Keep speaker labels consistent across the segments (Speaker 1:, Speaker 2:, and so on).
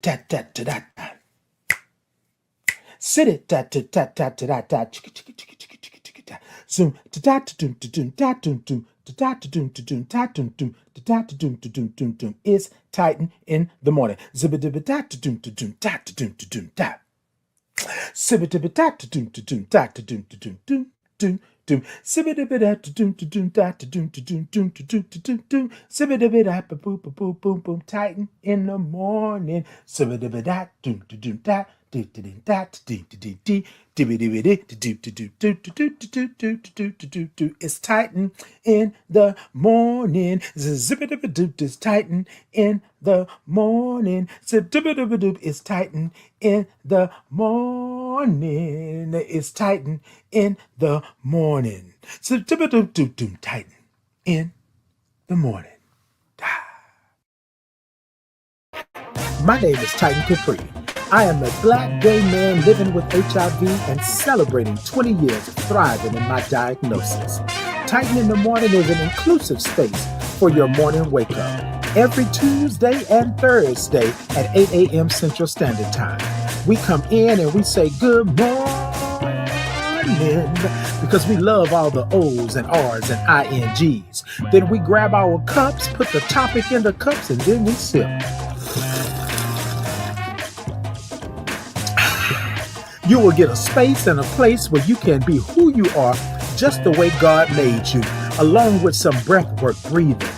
Speaker 1: tat tat tat tat. Sit it tat tat tat tat tat tat. Chicka chicka chicka chicka chicka chicka tat. Zoom tat tat dum dum tat dum dum tat dum dum tat dum dum tat dum dum dum dum. It's Titan in the morning. Zibba dibba tat dum dum tat dum dum tat. Sibba dibba tat dum dum tat dum dum dum dum. Doom, sibba dibba dat doom doom dat doom doom doom doom doom doom, sibba dibba dat boom boom boom boom boom. Titan in the morning, sibba dibba dat doom doom dat doom doom dat doom doom doom dibba dibba dee. It's Titan in the morning. Zibba dibba doop. It's Titan in the morning. Zibba dibba doop. It's Titan in the morning. It's Titan in the morning. So Titan in the morning. My name is Titan Capri. I am a black gay man living with HIV and celebrating 20 years of thriving in my diagnosis. Titan in the Morning is an inclusive space for your morning wake up. Every Tuesday and Thursday at 8 a.m. Central Standard Time. We come in and we say good morning because we love all the O's and R's and INGs. Then we grab our cups, put the topic in the cups, and then we sip. You will get a space and a place where you can be who you are just the way God made you, along with some breathwork breathing.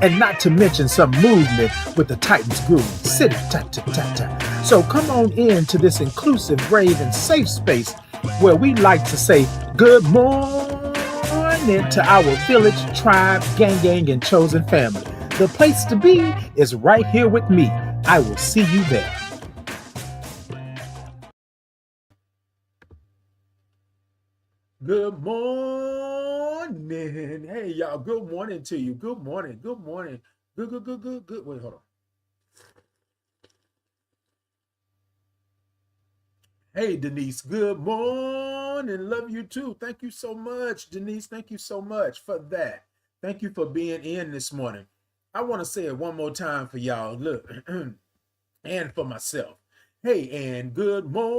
Speaker 1: And not to mention some movement with the Titans groove. City, ta-ta-ta-ta. So come on in to this inclusive, brave, and safe space where we like to say good morning to our village, tribe, gang, and chosen family. The place to be is right here with me. I will see you there. Good morning. Hey, y'all. Good morning to you. Good morning. Good morning. Good. Wait, hold on. Hey, Denise. Good morning. Love you too. Thank you so much, Denise. Thank you so much for that. Thank you for being in this morning. I want to say it one more time for y'all. Look, and for myself. Hey, and good morning.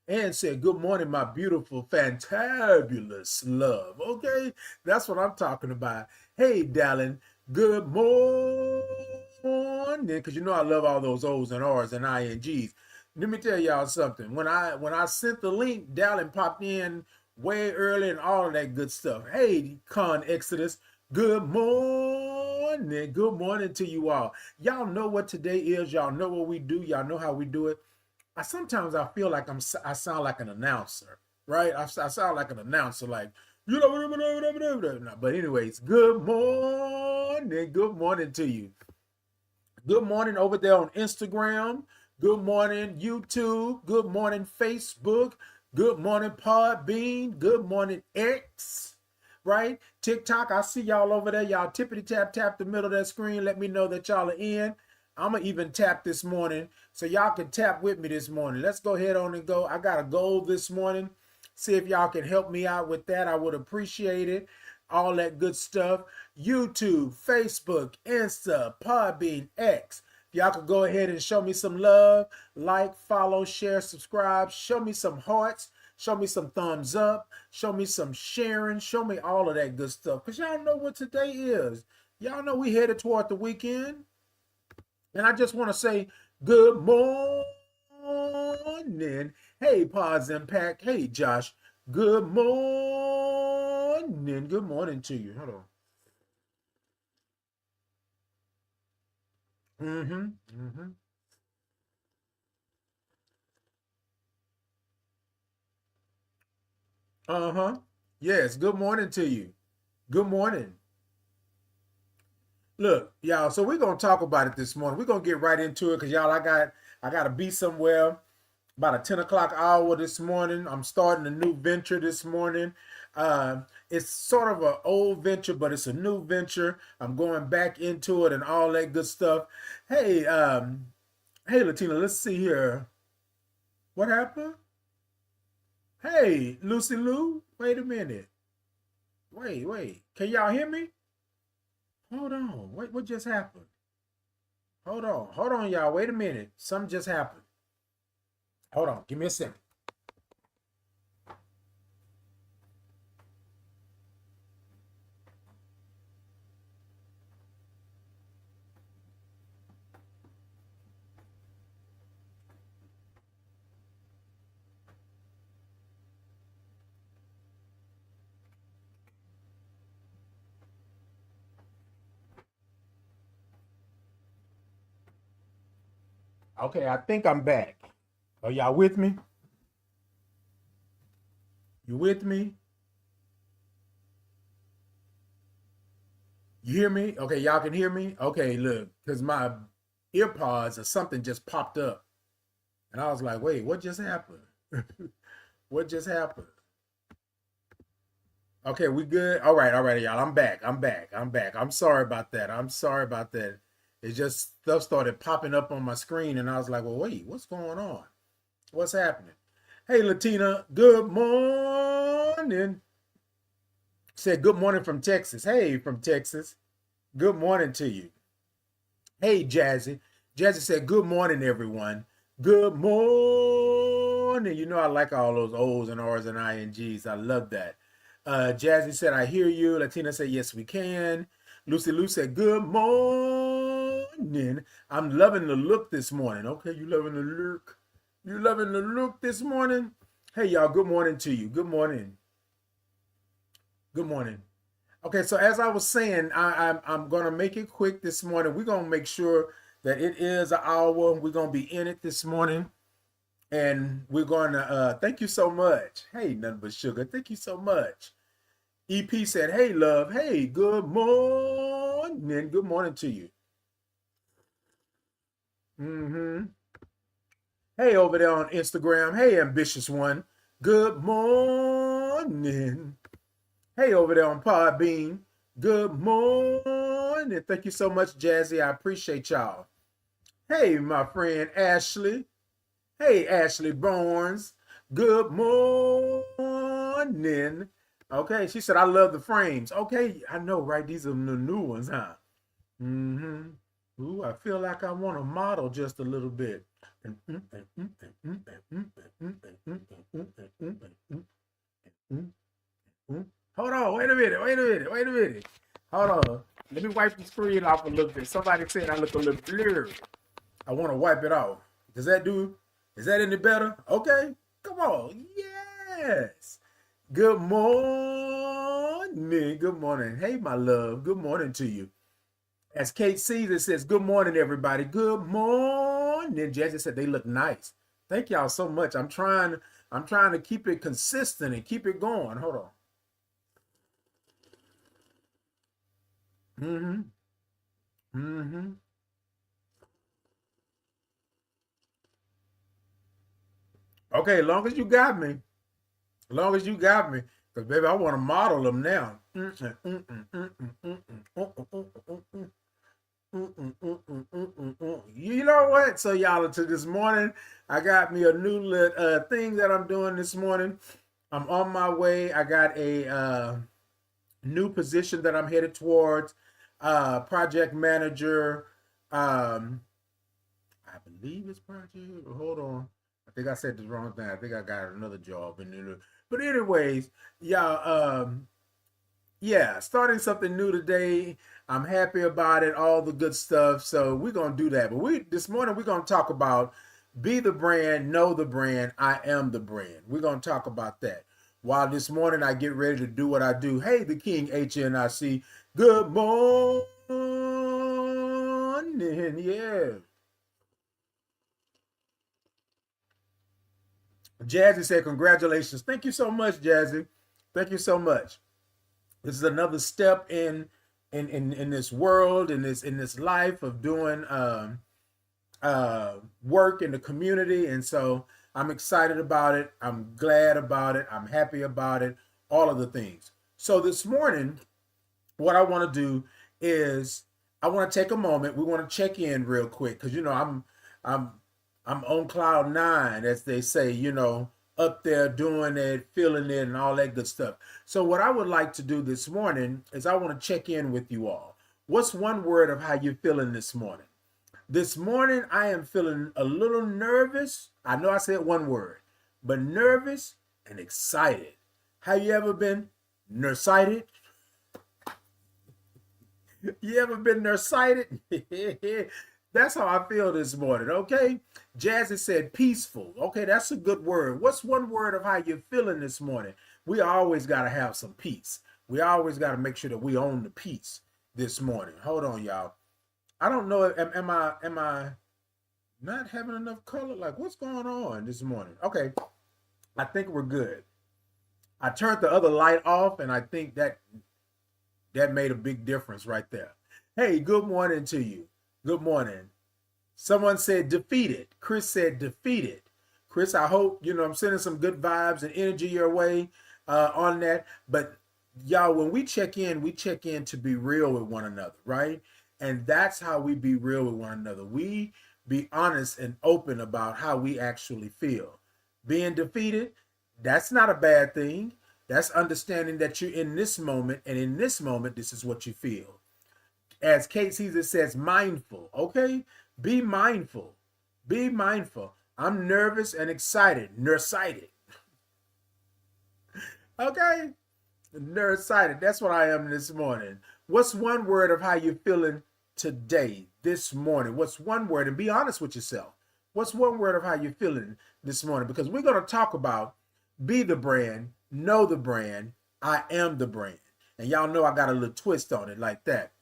Speaker 1: And say, good morning, my beautiful, fantabulous love. Okay? That's what I'm talking about. Hey, darling, good morning. Because you know I love all those O's and R's and INGs. Let me tell y'all something. When I sent the link, Dallin popped in way early and all of that good stuff. Hey, Con Exodus, good morning. Good morning to you all. Y'all know what today is. Y'all know what we do. Y'all know how we do it. Sometimes I feel like I sound like an announcer, right? I sound like an announcer, like you know. But anyways, good morning. Good morning to you. Good morning over there on Instagram. Good morning, YouTube. Good morning, Facebook. Good morning, Podbean. Good morning, X. Right? TikTok. I see y'all over there. Y'all tippity tap the middle of that screen. Let me know that y'all are in. I'm going to even tap this morning so y'all can tap with me this morning. Let's go ahead on and go. I got a goal this morning. See if y'all can help me out with that. I would appreciate it. All that good stuff. YouTube, Facebook, Insta, Podbean, X. Y'all could go ahead and show me some love. Like, follow, share, subscribe. Show me some hearts. Show me some thumbs up. Show me some sharing. Show me all of that good stuff. Because y'all know what today is. Y'all know we headed toward the weekend. And I just want to say good morning. Hey, Pause Impact. Hey, Josh. Good morning. Good morning to you. Hold on. Mm-hmm. Uh-huh. Yes, good morning to you. Good morning. Look, y'all, so we're gonna talk about it this morning. We're gonna get right into it because y'all, I gotta be somewhere about a 10 o'clock hour this morning. I'm starting a new venture this morning. It's sort of an old venture, but it's a new venture. I'm going back into it and all that good stuff. Hey, hey, Latina, let's see here. What happened? Hey, Lucy Lou, wait a minute. Wait. Can y'all hear me? Hold on. Wait, what just happened? Hold on, y'all. Wait a minute. Something just happened. Hold on. Give me a second. Okay, I think I'm back. Are y'all with me? You with me? You hear me? Okay, y'all can hear me? Okay, look, because my earpods or something just popped up. And I was like, wait, what just happened? What just happened? Okay, we good? All right, y'all. I'm back. I'm back. I'm sorry about that. I'm sorry about that. It just stuff started popping up on my screen, and I was like, well, wait, what's going on? What's happening? Hey, Latina, good morning. Said good morning from Texas. Hey, from Texas. Good morning to you. Hey, Jazzy. Jazzy said, good morning, everyone. Good morning. You know, I like all those O's and R's and INGs. I love that. Jazzy said, I hear you. Latina said, yes, we can. Lucy Lou said, good morning. I'm loving the look this morning. Okay, you loving the look? You loving the look this morning? Hey, y'all, good morning to you. Good morning. Good morning. Okay, so as I was saying, I'm gonna make it quick this morning. We're gonna make sure that it is an hour. We're gonna be in it this morning, and we're gonna thank you so much. Hey, nothing but sugar. Thank you so much. EP said, "Hey, love. Hey, good morning. Good morning to you." Mm-hmm. Hey, over there on Instagram. Hey, ambitious one. Good morning. Hey, over there on Podbean. Good morning. Thank you so much, Jazzy. I appreciate y'all. Hey, my friend Ashley. Hey, Ashley Barnes. Good morning. Okay, she said, I love the frames. Okay, I know, right? These are the new ones, huh? Mm-hmm. Ooh, I feel like I want to model just a little bit. Hold on, wait a minute. Hold on. Let me wipe the screen off a little bit. Somebody said I look a little blurry. I want to wipe it off. Does that do? Is that any better? Okay. Come on. Yes. Good morning. Good morning. Hey, my love. Good morning to you. As Kate Caesar says, good morning, everybody. Good morning. Jesse said they look nice. Thank y'all so much. I'm trying to keep it consistent and keep it going. Hold on. Mm-hmm. Mm-hmm. Okay, long as you got me. Long as you got me. Because baby, I want to model them now. You know what? So y'all, to this morning, I got me a new little thing that I'm doing this morning. I'm on my way. I got a new position that I'm headed towards. Project manager. Um, I believe it's project. Hold on. I think I said the wrong thing. I think I got another job in there. But anyways, y'all, yeah, starting something new today. I'm happy about it, all the good stuff. So we're gonna do that. But we this morning we're gonna talk about be the brand, know the brand, I am the brand. We're gonna talk about that. While this morning I get ready to do what I do. Hey, the King HNIC. Good morning. Yeah. Jazzy said, congratulations. Thank you so much, Jazzy. Thank you so much. This is another step in this world, in this life of doing work in the community. And so I'm excited about it. I'm glad about it. I'm happy about it. All of the things. So this morning, what I want to do is I want to take a moment. We want to check in real quick because you know I'm I'm on cloud nine, as they say. You know, up there doing it, feeling it, and all that good stuff. So what I would like to do this morning is I want to check in with you all. What's one word of how you're feeling this morning? This morning, I am feeling a little nervous. I know I said one word, but nervous and excited. Have you ever been nersited? You ever been nersited? That's how I feel this morning, okay? Jazzy said peaceful. Okay, that's a good word. What's one word of how you're feeling this morning? We always got to have some peace. We always got to make sure that we own the peace this morning. Hold on, y'all. I don't know. Am I not having enough color? Like, what's going on this morning? Okay, I think we're good. I turned the other light off, and I think that made a big difference right there. Hey, good morning to you. Good morning. Someone said defeated. Chris said defeated. Chris, I hope, I'm sending some good vibes and energy your way on that. But y'all, when we check in to be real with one another, right? And that's how we be real with one another. We be honest and open about how we actually feel. Being defeated, that's not a bad thing. That's understanding that you're in this moment, and in this moment, this is what you feel. As Kate Caesar says, mindful. Okay, be mindful. Be mindful. I'm nervous and excited. Nersited. Okay, nersited. That's what I am this morning. What's one word of how you're feeling today, this morning? What's one word? And be honest with yourself. What's one word of how you're feeling this morning? Because we're going to talk about be the brand, know the brand, I am the brand. And y'all know I got a little twist on it like that.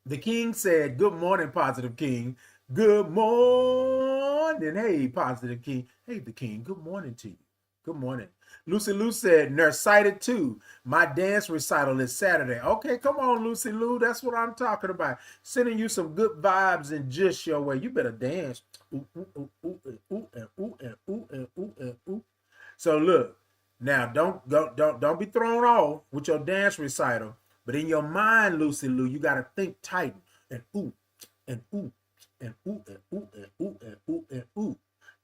Speaker 1: The King said, good morning, Positive King. Good morning. Hey, Positive King. Hey, the King, good morning to you. Good morning. Lucy Lou said, nersited too. My dance recital is Saturday. Okay, come on, Lucy Lou. That's what I'm talking about. Sending you some good vibes and just your way. You better dance. Ooh, ooh, ooh, ooh, ooh, and ooh, and ooh, and ooh, and ooh. So look, now don't be thrown off with your dance recital. But in your mind, Lucy Lou, you got to think Titan and ooh, and ooh, and ooh, and ooh, and ooh, and ooh, and ooh,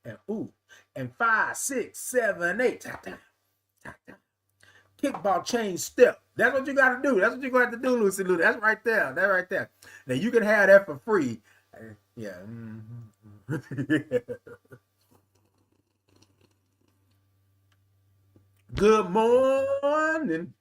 Speaker 1: and ooh, and 5, 6, 7, 8. Tap, tap, tap, tap. Kickball chain step. That's what you got to do. That's what you're going to have to do, Lucy Lou. That's right there. That right there. Now you can have that for free. Yeah. Good morning.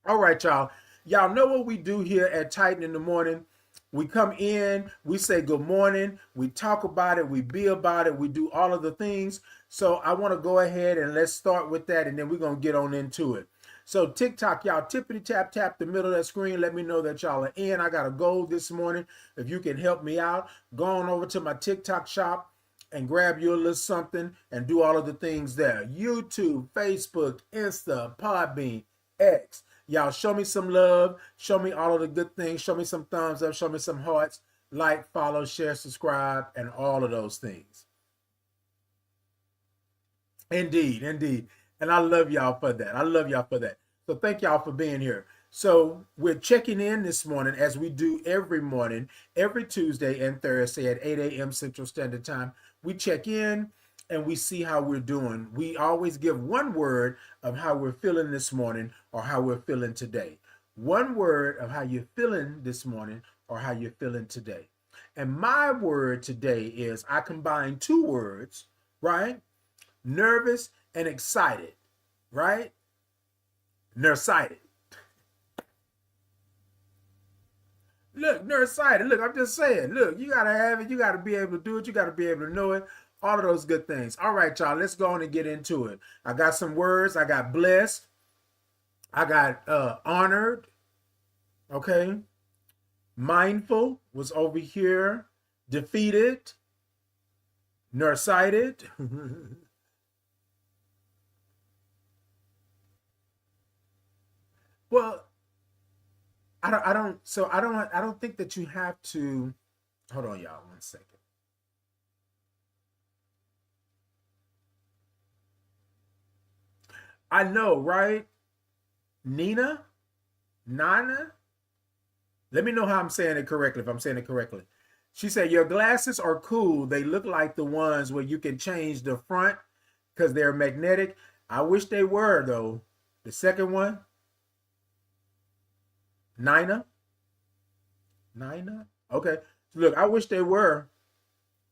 Speaker 1: All right, y'all. Y'all know what we do here at Titan in the morning. We come in, we say good morning, we talk about it, we be about it, we do all of the things. So I want to go ahead and let's start with that, and then we're going to get on into it. So TikTok, y'all, tippity tap the middle of that screen. Let me know that y'all are in. I got a goal this morning. If you can help me out, go on over to my TikTok shop and grab you a little something and do all of the things there. YouTube, Facebook, Insta, Podbean, X. Y'all show me some love. Show me all of the good things. Show me some thumbs up. Show me some hearts. Like, follow, share, subscribe, and all of those things. Indeed, indeed. And I love y'all for that. I love y'all for that. So thank y'all for being here. So we're checking in this morning as we do every morning, every Tuesday and Thursday at 8 a.m. Central Standard Time. We check in and we see how we're doing. We always give one word of how we're feeling this morning or how we're feeling today. One word of how you're feeling this morning or how you're feeling today. And my word today is I combine two words, right? Nervous and excited, right? Nersited. Look, nersited. Look, I'm just saying. Look, you got to have it. You got to be able to do it. You got to be able to know it. All of those good things. All right, y'all, let's go on and get into it. I got some words. I got blessed. I got honored. Okay. Mindful was over here. Defeated. Nersited. Well, I don't think that you have to. Hold on, y'all, 1 second. I know, right? Nina? Nana? Let me know how I'm saying it correctly, if I'm saying it correctly. She said, your glasses are cool. They look like the ones where you can change the front because they're magnetic. I wish they were, though. The second one, Nina? Nina? Okay. Look, I wish they were.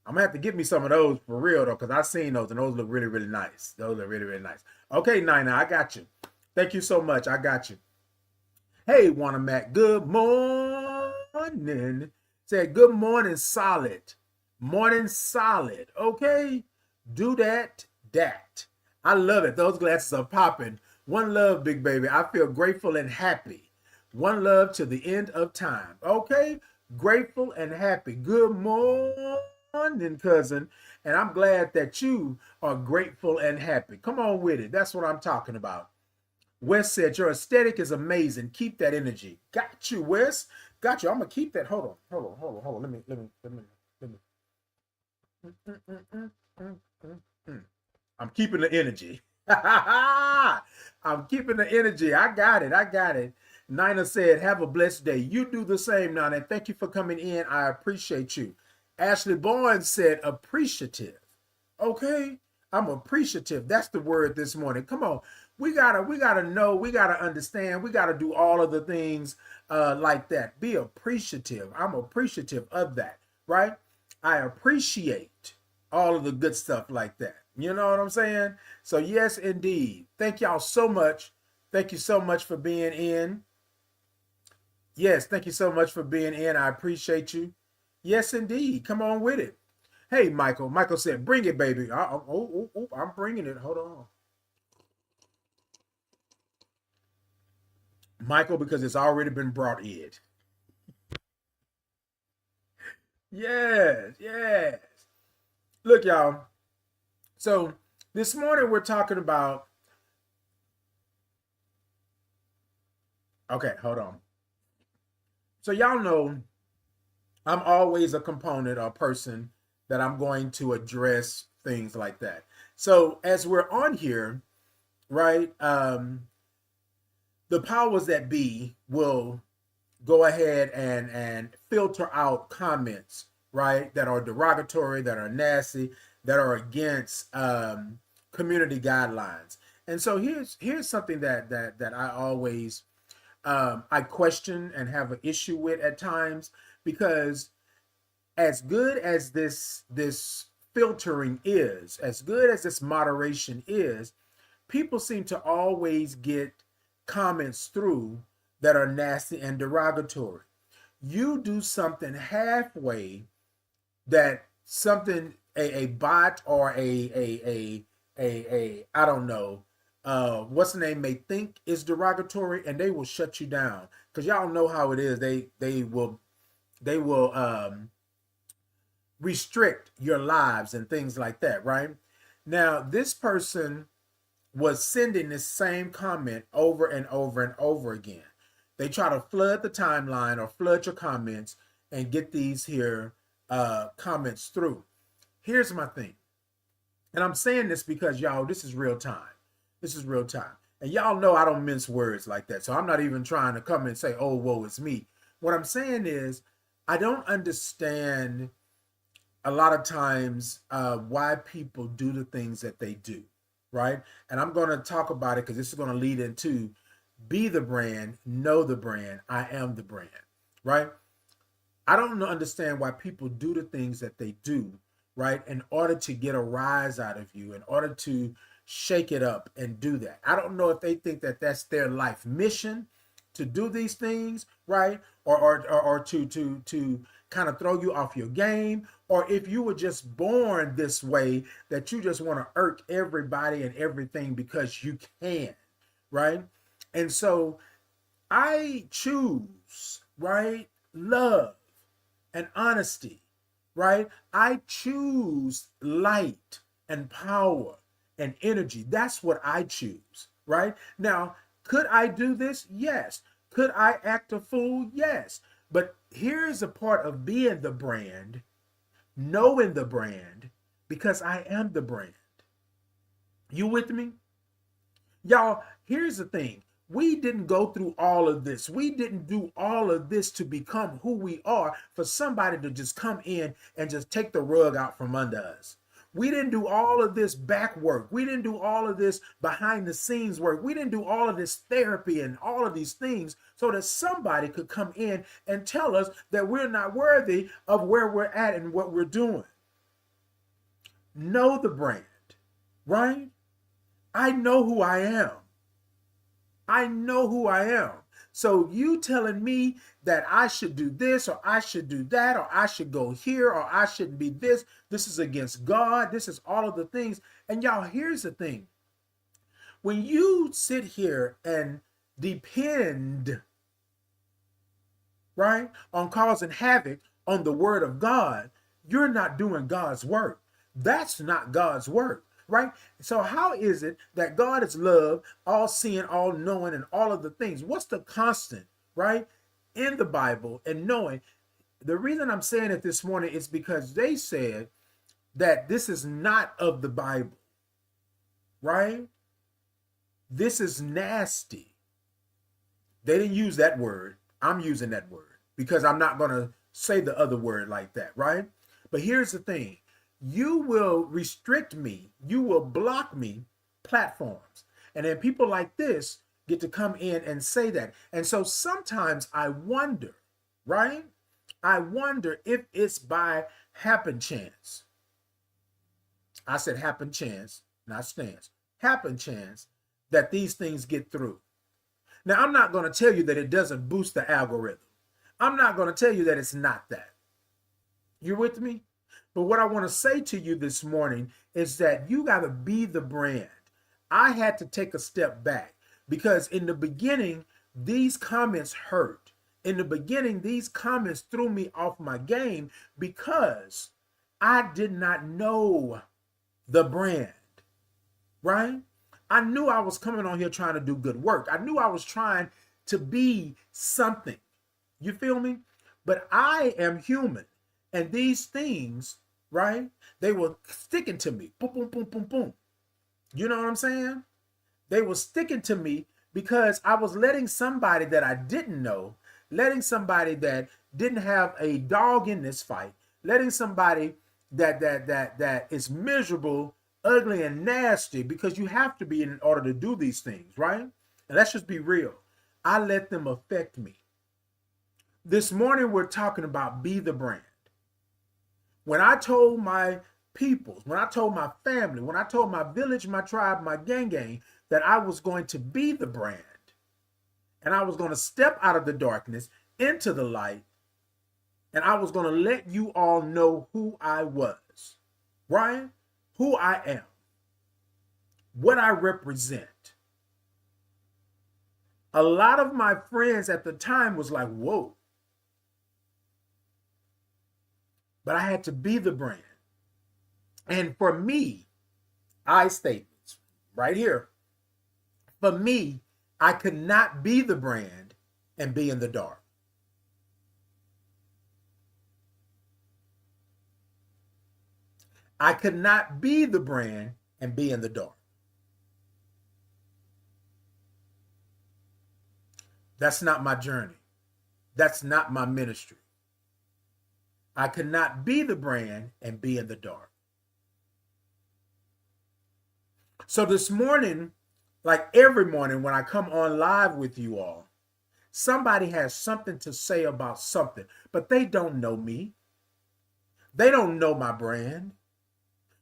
Speaker 1: I'm gonna have to get me some of those for real though, because I've seen those and those look really, really nice. Those look really, really nice. Okay, Nina, I got you. Thank you so much. I got you. Hey, Wanna Mac, good morning. Said good morning, solid. Morning solid. Okay. Do that, that. I love it. Those glasses are popping. One love, big baby. I feel grateful and happy. One love to the end of time. Okay. Grateful and happy. Good morning, cousin. And I'm glad that you are grateful and happy. Come on with it. That's what I'm talking about. Wes said, your aesthetic is amazing. Keep that energy. Got you, Wes. Got you. I'm gonna keep that. Hold on. Let me. I'm keeping the energy. I'm keeping the energy. I got it. Nina said, have a blessed day. You do the same, Nina. Thank you for coming in. I appreciate you. Ashley Bourne said, appreciative. Okay. I'm appreciative. That's the word this morning. Come on. We gotta know, we gotta understand, we gotta do all of the things like that. Be appreciative. I'm appreciative of that, right? I appreciate all of the good stuff like that. You know what I'm saying? So yes, indeed. Thank y'all so much. Thank you so much for being in. Yes, thank you so much for being in. I appreciate you. Yes, indeed. Come on with it. Hey, Michael. Michael said, bring it, baby. I'm bringing it. Hold on. Michael, because it's already been brought in. Yes. Look, y'all. So this morning we're talking about. Okay, hold on. So y'all know I'm always a component or person that I'm going to address things like that. So as we're on here, right? The powers that be will go ahead and filter out comments, right, that are derogatory, that are nasty, that are against community guidelines. And so here's something that I always I question and have an issue with at times, because as good as this filtering is, as good as this moderation is, people seem to always get comments through that are nasty and derogatory. You do something halfway that something a bot or a I don't know what's the name may think is derogatory, and they will shut you down, because y'all know how it is. They will restrict your lives and things like that, right? Now this person was sending this same comment over and over and over again. They try to flood the timeline or flood your comments and get these here comments through. Here's my thing. And I'm saying this because y'all, this is real time. This is real time. And y'all know I don't mince words like that. So I'm not even trying to come and say, oh, woe, it's me. What I'm saying is, I don't understand a lot of times why people do the things that they do, right? And I'm going to talk about it because this is going to lead into be the brand, know the brand, I am the brand, right? I don't understand why people do the things that they do, right? In order to get a rise out of you, in order to shake it up and do that. I don't know if they think that that's their life mission to do these things, right? Or to kind of throw you off your game, or if you were just born this way that you just want to irk everybody and everything because you can, right? And so I choose, right, love and honesty, right? I choose light and power and energy. That's what I choose, right? Now, could I do this? Yes. Could I act a fool? Yes. But here's a part of being the brand, knowing the brand, because I am the brand. You with me? Y'all, here's the thing. We didn't go through all of this. We didn't do all of this to become who we are for somebody to just come in and just take the rug out from under us. We didn't do all of this back work. We didn't do all of this behind the scenes work. We didn't do all of this therapy and all of these things so that somebody could come in and tell us that we're not worthy of where we're at and what we're doing. know the brand, right? I know who I am. I know who I am. So you telling me that I should do this or I should do that or I should go here or I shouldn't be this. This is against God. This is all of the things. And y'all, here's the thing. When you sit here and depend, right, on causing havoc on the word of God, you're not doing God's work. That's not God's work, right? So how is it that God is love, all seeing, all knowing, and all of the things? What's the constant, right, in the Bible and knowing? The reason I'm saying it this morning is because they said that this is not of the Bible, right? This is nasty. They didn't use that word. I'm using that word because I'm not going to say the other word like that, right? But here's the thing. You will restrict me. You will block me platforms. And then people like this get to come in and say that. And so sometimes I wonder, right? I wonder if it's by happen chance. I said happen chance, not stance. Happen chance that these things get through. Now, I'm not going to tell you that it doesn't boost the algorithm. I'm not going to tell you that it's not that. You with me? But what I want to say to you this morning is that you got to be the brand. I had to take a step back because in the beginning, these comments hurt. In the beginning, these comments threw me off my game because I did not know the brand, right? I knew I was coming on here trying to do good work. I knew I was trying to be something. You feel me? But I am human. And these things, right? They were sticking to me. Boom, boom, boom, boom, boom. You know what I'm saying? They were sticking to me because I was letting somebody that I didn't know, letting somebody that didn't have a dog in this fight, letting somebody that is miserable, ugly, and nasty, because you have to be in order to do these things, right? And let's just be real. I let them affect me. This morning, we're talking about be the brand. When I told my peoples, when I told my family, when I told my village, my tribe, my gang that I was going to be the brand and I was going to step out of the darkness into the light and I was going to let you all know who I was, right? Who I am, what I represent. A lot of my friends at the time was like, whoa. But I had to be the brand. And for me, I statements right here. For me, I could not be the brand and be in the dark. I could not be the brand and be in the dark. That's not my journey. That's not my ministry. I could not be the brand and be in the dark. So this morning, like every morning when I come on live with you all, somebody has something to say about something, but they don't know me. They don't know my brand.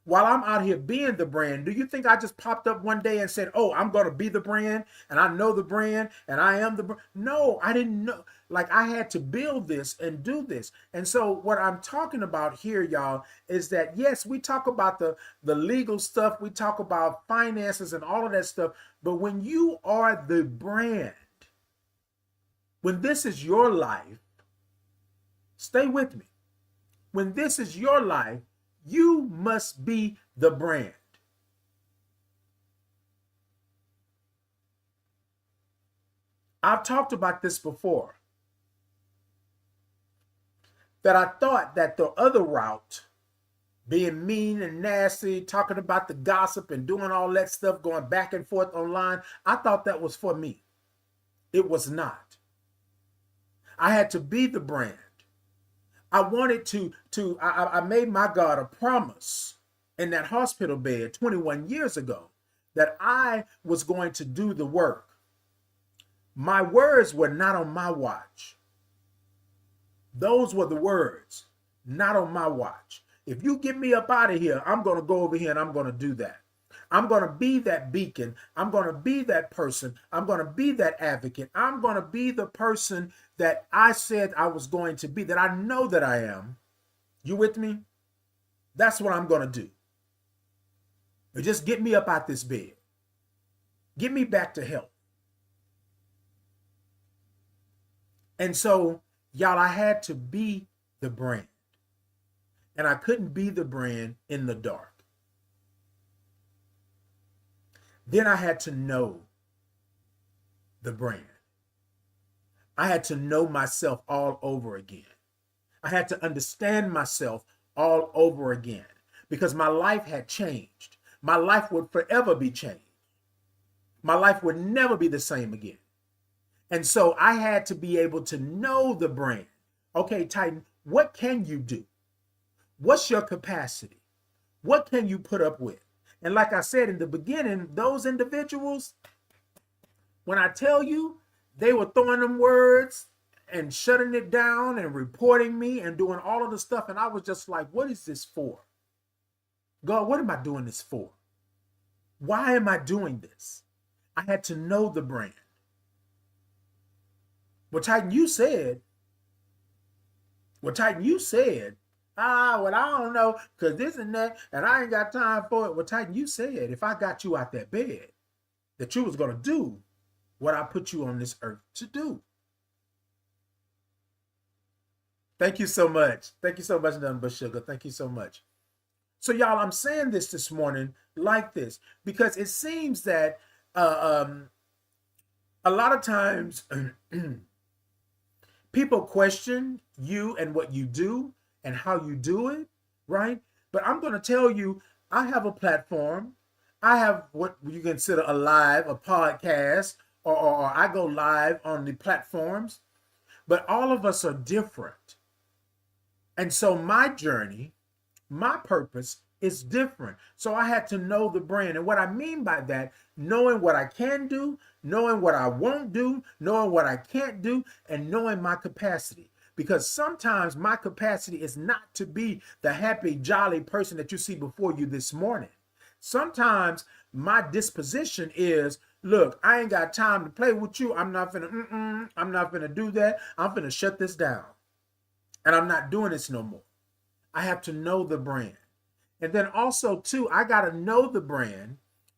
Speaker 1: While I'm out here being the brand, do you think I just popped up one day and said, oh, I'm going to be the brand and I know the brand and I am the brand? No, I didn't know. Like I had to build this and do this. And so what I'm talking about here, y'all, is that, yes, we talk about the legal stuff. We talk about finances and all of that stuff. But when you are the brand, when this is your life, stay with me. When this is your life, you must be the brand. I've talked about this before. That I thought that the other route, being mean and nasty, talking about the gossip and doing all that stuff, going back and forth online, I thought that was for me. It was not. I had to be the brand. I wanted I made my God a promise in that hospital bed 21 years ago that I was going to do the work. My words were not on my watch. Those were the words, not on my watch. If you get me up out of here, I'm going to go over here and I'm going to do that. I'm going to be that beacon. I'm going to be that person. I'm going to be that advocate. I'm going to be the person that I said I was going to be, that I know that I am. You with me? That's what I'm going to do. But just get me up out this bed. Get me back to health. And so, y'all, I had to be the brand. And I couldn't be the brand in the dark. Then I had to know the brand. I had to know myself all over again. I had to understand myself all over again because my life had changed. My life would forever be changed. My life would never be the same again. And so I had to be able to know the brand. Okay, Titan, what can you do? What's your capacity? What can you put up with? And like I said in the beginning, those individuals, when I tell you, they were throwing them words and shutting it down and reporting me and doing all of the stuff. And I was just like, what is this for? God, what am I doing this for? Why am I doing this? I had to know the brand. Well, Titan, you said, well, I don't know, because this and that, and I ain't got time for it. Well, Titan, you said, if I got you out that bed, that you was going to do what I put you on this earth to do. Thank you so much. Thank you so much, Nothing But Sugar. Thank you so much. So, y'all, I'm saying this morning like this, because it seems that a lot of times people question you and what you do and how you do it, right? But I'm going to tell you, I have a platform. I have what you consider a podcast, or I go live on the platforms, but all of us are different. And so my journey, my purpose is different. So I had to know the brand. And what I mean by that, knowing what I can do, knowing what I won't do, knowing what I can't do, and knowing my capacity. Because sometimes my capacity is not to be the happy, jolly person that you see before you this morning. Sometimes my disposition is, look, I ain't got time to play with you. I'm not finna do that. I'm finna shut this down. And I'm not doing this no more. I have to know the brand. And then also, too, I got to know the brand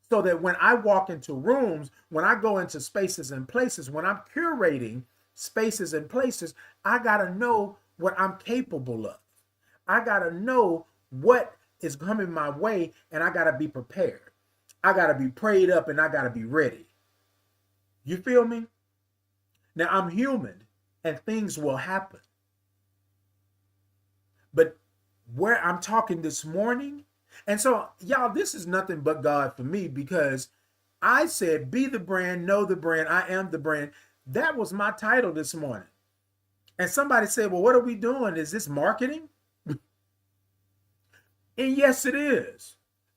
Speaker 1: so that when I walk into rooms, when I go into spaces and places, when I'm curating spaces and places, I got to know what I'm capable of. I got to know what is coming my way, and I got to be prepared. I got to be prayed up, and I got to be ready. You feel me? Now, I'm human, and things will happen. But where I'm talking this morning, and so, y'all, this is nothing but God for me, because I said, be the brand, know the brand, I am the brand. That was my title this morning. And somebody said, well, what are we doing? Is this marketing? And yes, it is.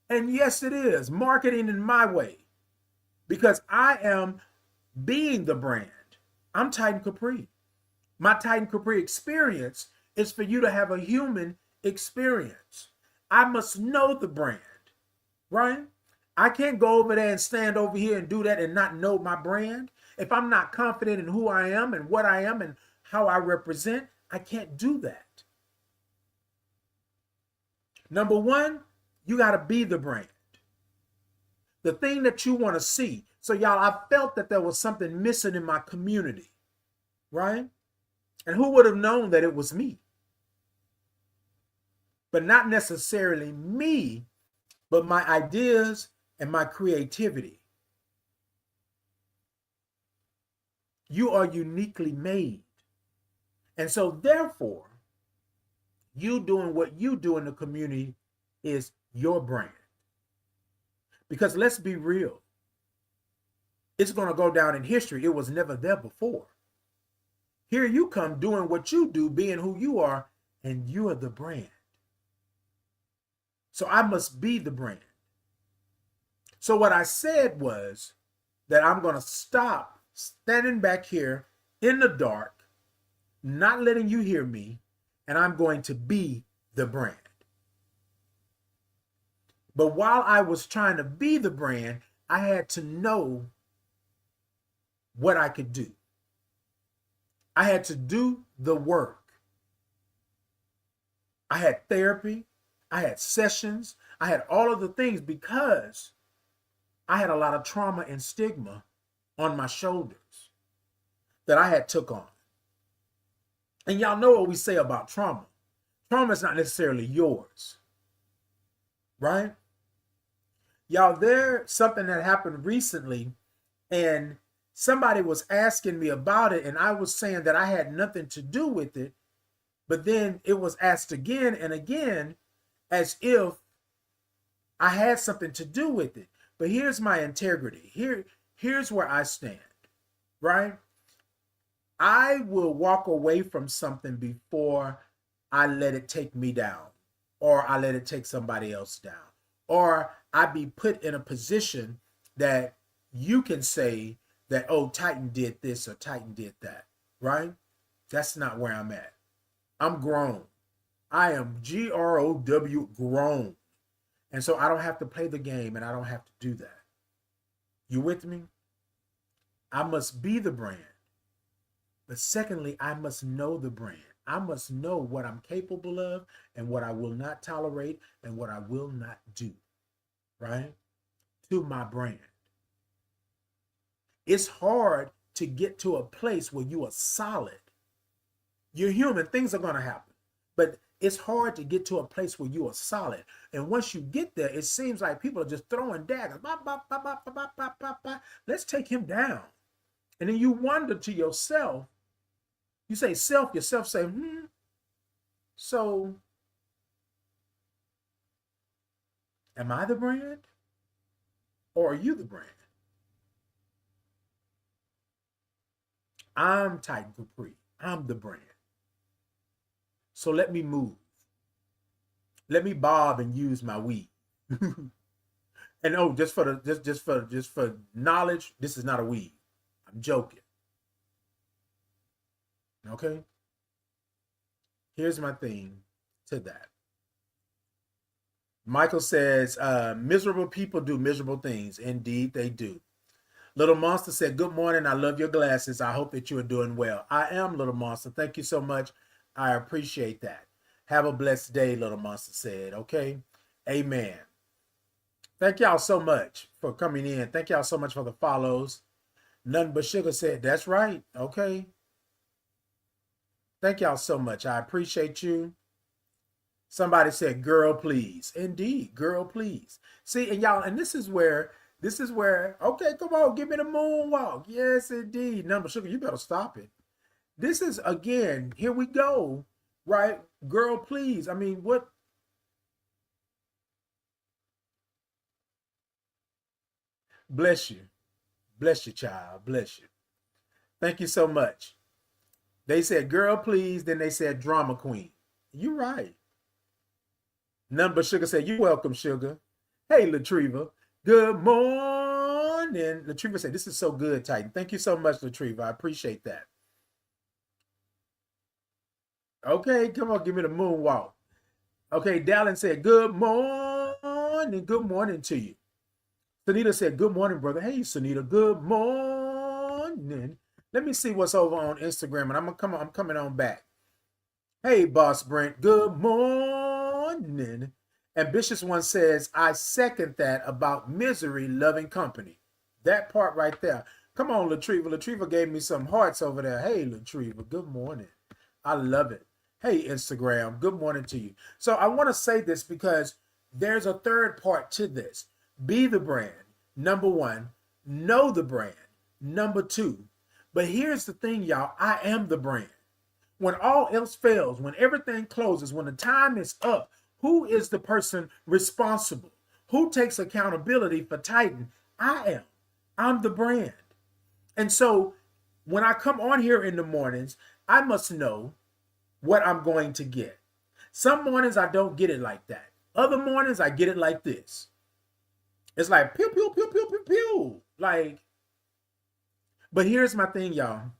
Speaker 1: And yes, it is. Marketing in my way. Because I am being the brand. I'm Titan Capri. My Titan Capri experience is for you to have a human experience. I must know the brand, right? I can't go over there and stand over here and do that and not know my brand. If I'm not confident in who I am and what I am and how I represent, I can't do that. Number one, you got to be the brand. The thing that you want to see. So, y'all, I felt that there was something missing in my community, right? And who would have known that it was me? But not necessarily me, but my ideas and my creativity. You are uniquely made. And so therefore, you doing what you do in the community is your brand. Because let's be real. It's going to go down in history. It was never there before. Here you come doing what you do, being who you are, and you are the brand. So I must be the brand. So what I said was that I'm going to stop standing back here in the dark, not letting you hear me, and I'm going to be the brand. But while I was trying to be the brand, I had to know what I could do. I had to do the work. I had therapy. I had sessions. I had all of the things because I had a lot of trauma and stigma on my shoulders that I had took on. And y'all know what we say about trauma. Trauma is not necessarily yours, right? Y'all, there's something that happened recently, and somebody was asking me about it, and I was saying that I had nothing to do with it. But then it was asked again and again as if I had something to do with it. But here's my integrity. Here's where I stand, right? I will walk away from something before I let it take me down, or I let it take somebody else down, or I be put in a position that you can say that, oh, Titan did this or Titan did that, right? That's not where I'm at. I'm grown. I am GROW, grown. And so I don't have to play the game, and I don't have to do that. You with me? I must be the brand. But secondly, I must know the brand. I must know what I'm capable of and what I will not tolerate and what I will not do, right? To my brand. It's hard to get to a place where you are solid. You're human, things are going to happen. But it's hard to get to a place where you are solid. And once you get there, it seems like people are just throwing daggers. Let's take him down. And then you wonder to yourself, you say self, yourself say, so am I the brand? Or are you the brand? I'm Titan Capri. I'm the brand. So let me move. Let me bob and use my weave. And oh, just for knowledge, this is not a weave. I'm joking. Okay? Here's my thing to that. Michael says, miserable people do miserable things. Indeed, they do. Little Monster said, good morning. I love your glasses. I hope that you are doing well. I am, Little Monster. Thank you so much. I appreciate that. Have a blessed day, Little Monster said. Okay? Amen. Thank y'all so much for coming in. Thank y'all so much for the follows. None But Sugar said, that's right. Okay? Thank y'all so much. I appreciate you. Somebody said, girl, please. Indeed, girl, please. See, and y'all, and this is where, okay, come on, give me the moonwalk. Yes, indeed. None But Sugar, you better stop it. This is, again, here we go, right? Girl, please. I mean, what? Bless you. Bless you, child. Bless you. Thank you so much. They said, girl, please. Then they said, drama queen. You're right. None But Sugar said, you're welcome, Sugar. Hey, Latriva. Good morning. Latriva said, this is so good, Titan. Thank you so much, Latriva. I appreciate that. Okay, come on, give me the moonwalk. Okay, Dallin said, good morning. Good morning to you. Sunita said, good morning, brother. Hey, Sunita, good morning. Let me see what's over on Instagram, and I'm coming on back. Hey, Boss Brent, good morning. Ambitious One says, I second that about misery loving company. That part right there. Come on, Latriva. Latriva gave me some hearts over there. Hey, Latriva, good morning. I love it. Hey, Instagram, good morning to you. So I want to say this because there's a third part to this. Be the brand, number one. Know the brand, number two. But here's the thing, y'all. I am the brand. When all else fails, when everything closes, when the time is up, who is the person responsible? Who takes accountability for Titan? I am. I'm the brand. And so when I come on here in the mornings, I must know what I'm going to get. Some mornings I don't get it like that. Other mornings I get it like this. It's like pew, pew, pew, pew, pew, pew. Like, but here's my thing, y'all.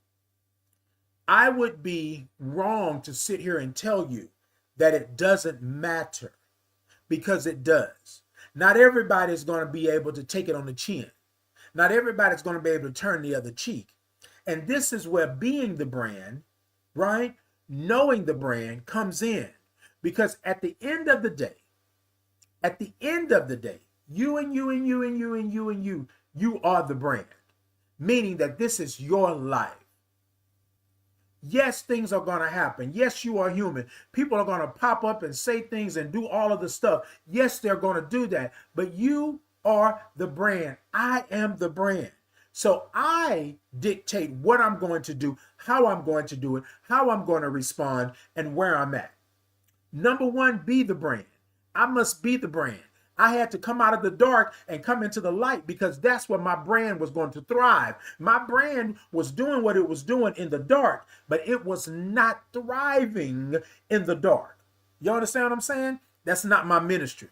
Speaker 1: I would be wrong to sit here and tell you that it doesn't matter, because it does. Not everybody is going to be able to take it on the chin. Not everybody's going to be able to turn the other cheek. And this is where being the brand, right? Knowing the brand comes in. Because at the end of the day, you and you and you and you and you and you are the brand. Meaning that this is your life. Yes, things are going to happen. Yes, you are human. People are going to pop up and say things and do all of the stuff. Yes, they're going to do that. But you are the brand. I am the brand. So I dictate what I'm going to do, how I'm going to do it, how I'm going to respond, and where I'm at. Number one, be the brand. I must be the brand. I had to come out of the dark and come into the light because that's where my brand was going to thrive. My brand was doing what it was doing in the dark, but it was not thriving in the dark. You understand what I'm saying? That's not my ministry.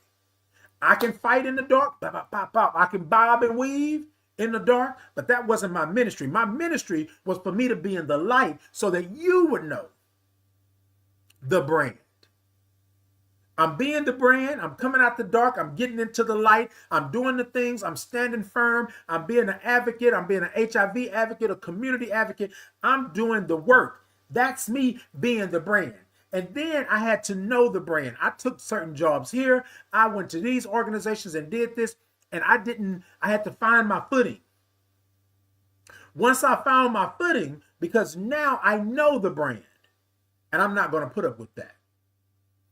Speaker 1: I can fight in the dark. I can bob and weave in the dark, but that wasn't my ministry. My ministry was for me to be in the light so that you would know the brand. I'm being the brand. I'm coming out the dark. I'm getting into the light. I'm doing the things. I'm standing firm. I'm being an advocate. I'm being an HIV advocate, a community advocate. I'm doing the work. That's me being the brand. And then I had to know the brand. I took certain jobs here. I went to these organizations and did this. And I had to find my footing. Once I found my footing, because now I know the brand. And I'm not going to put up with that.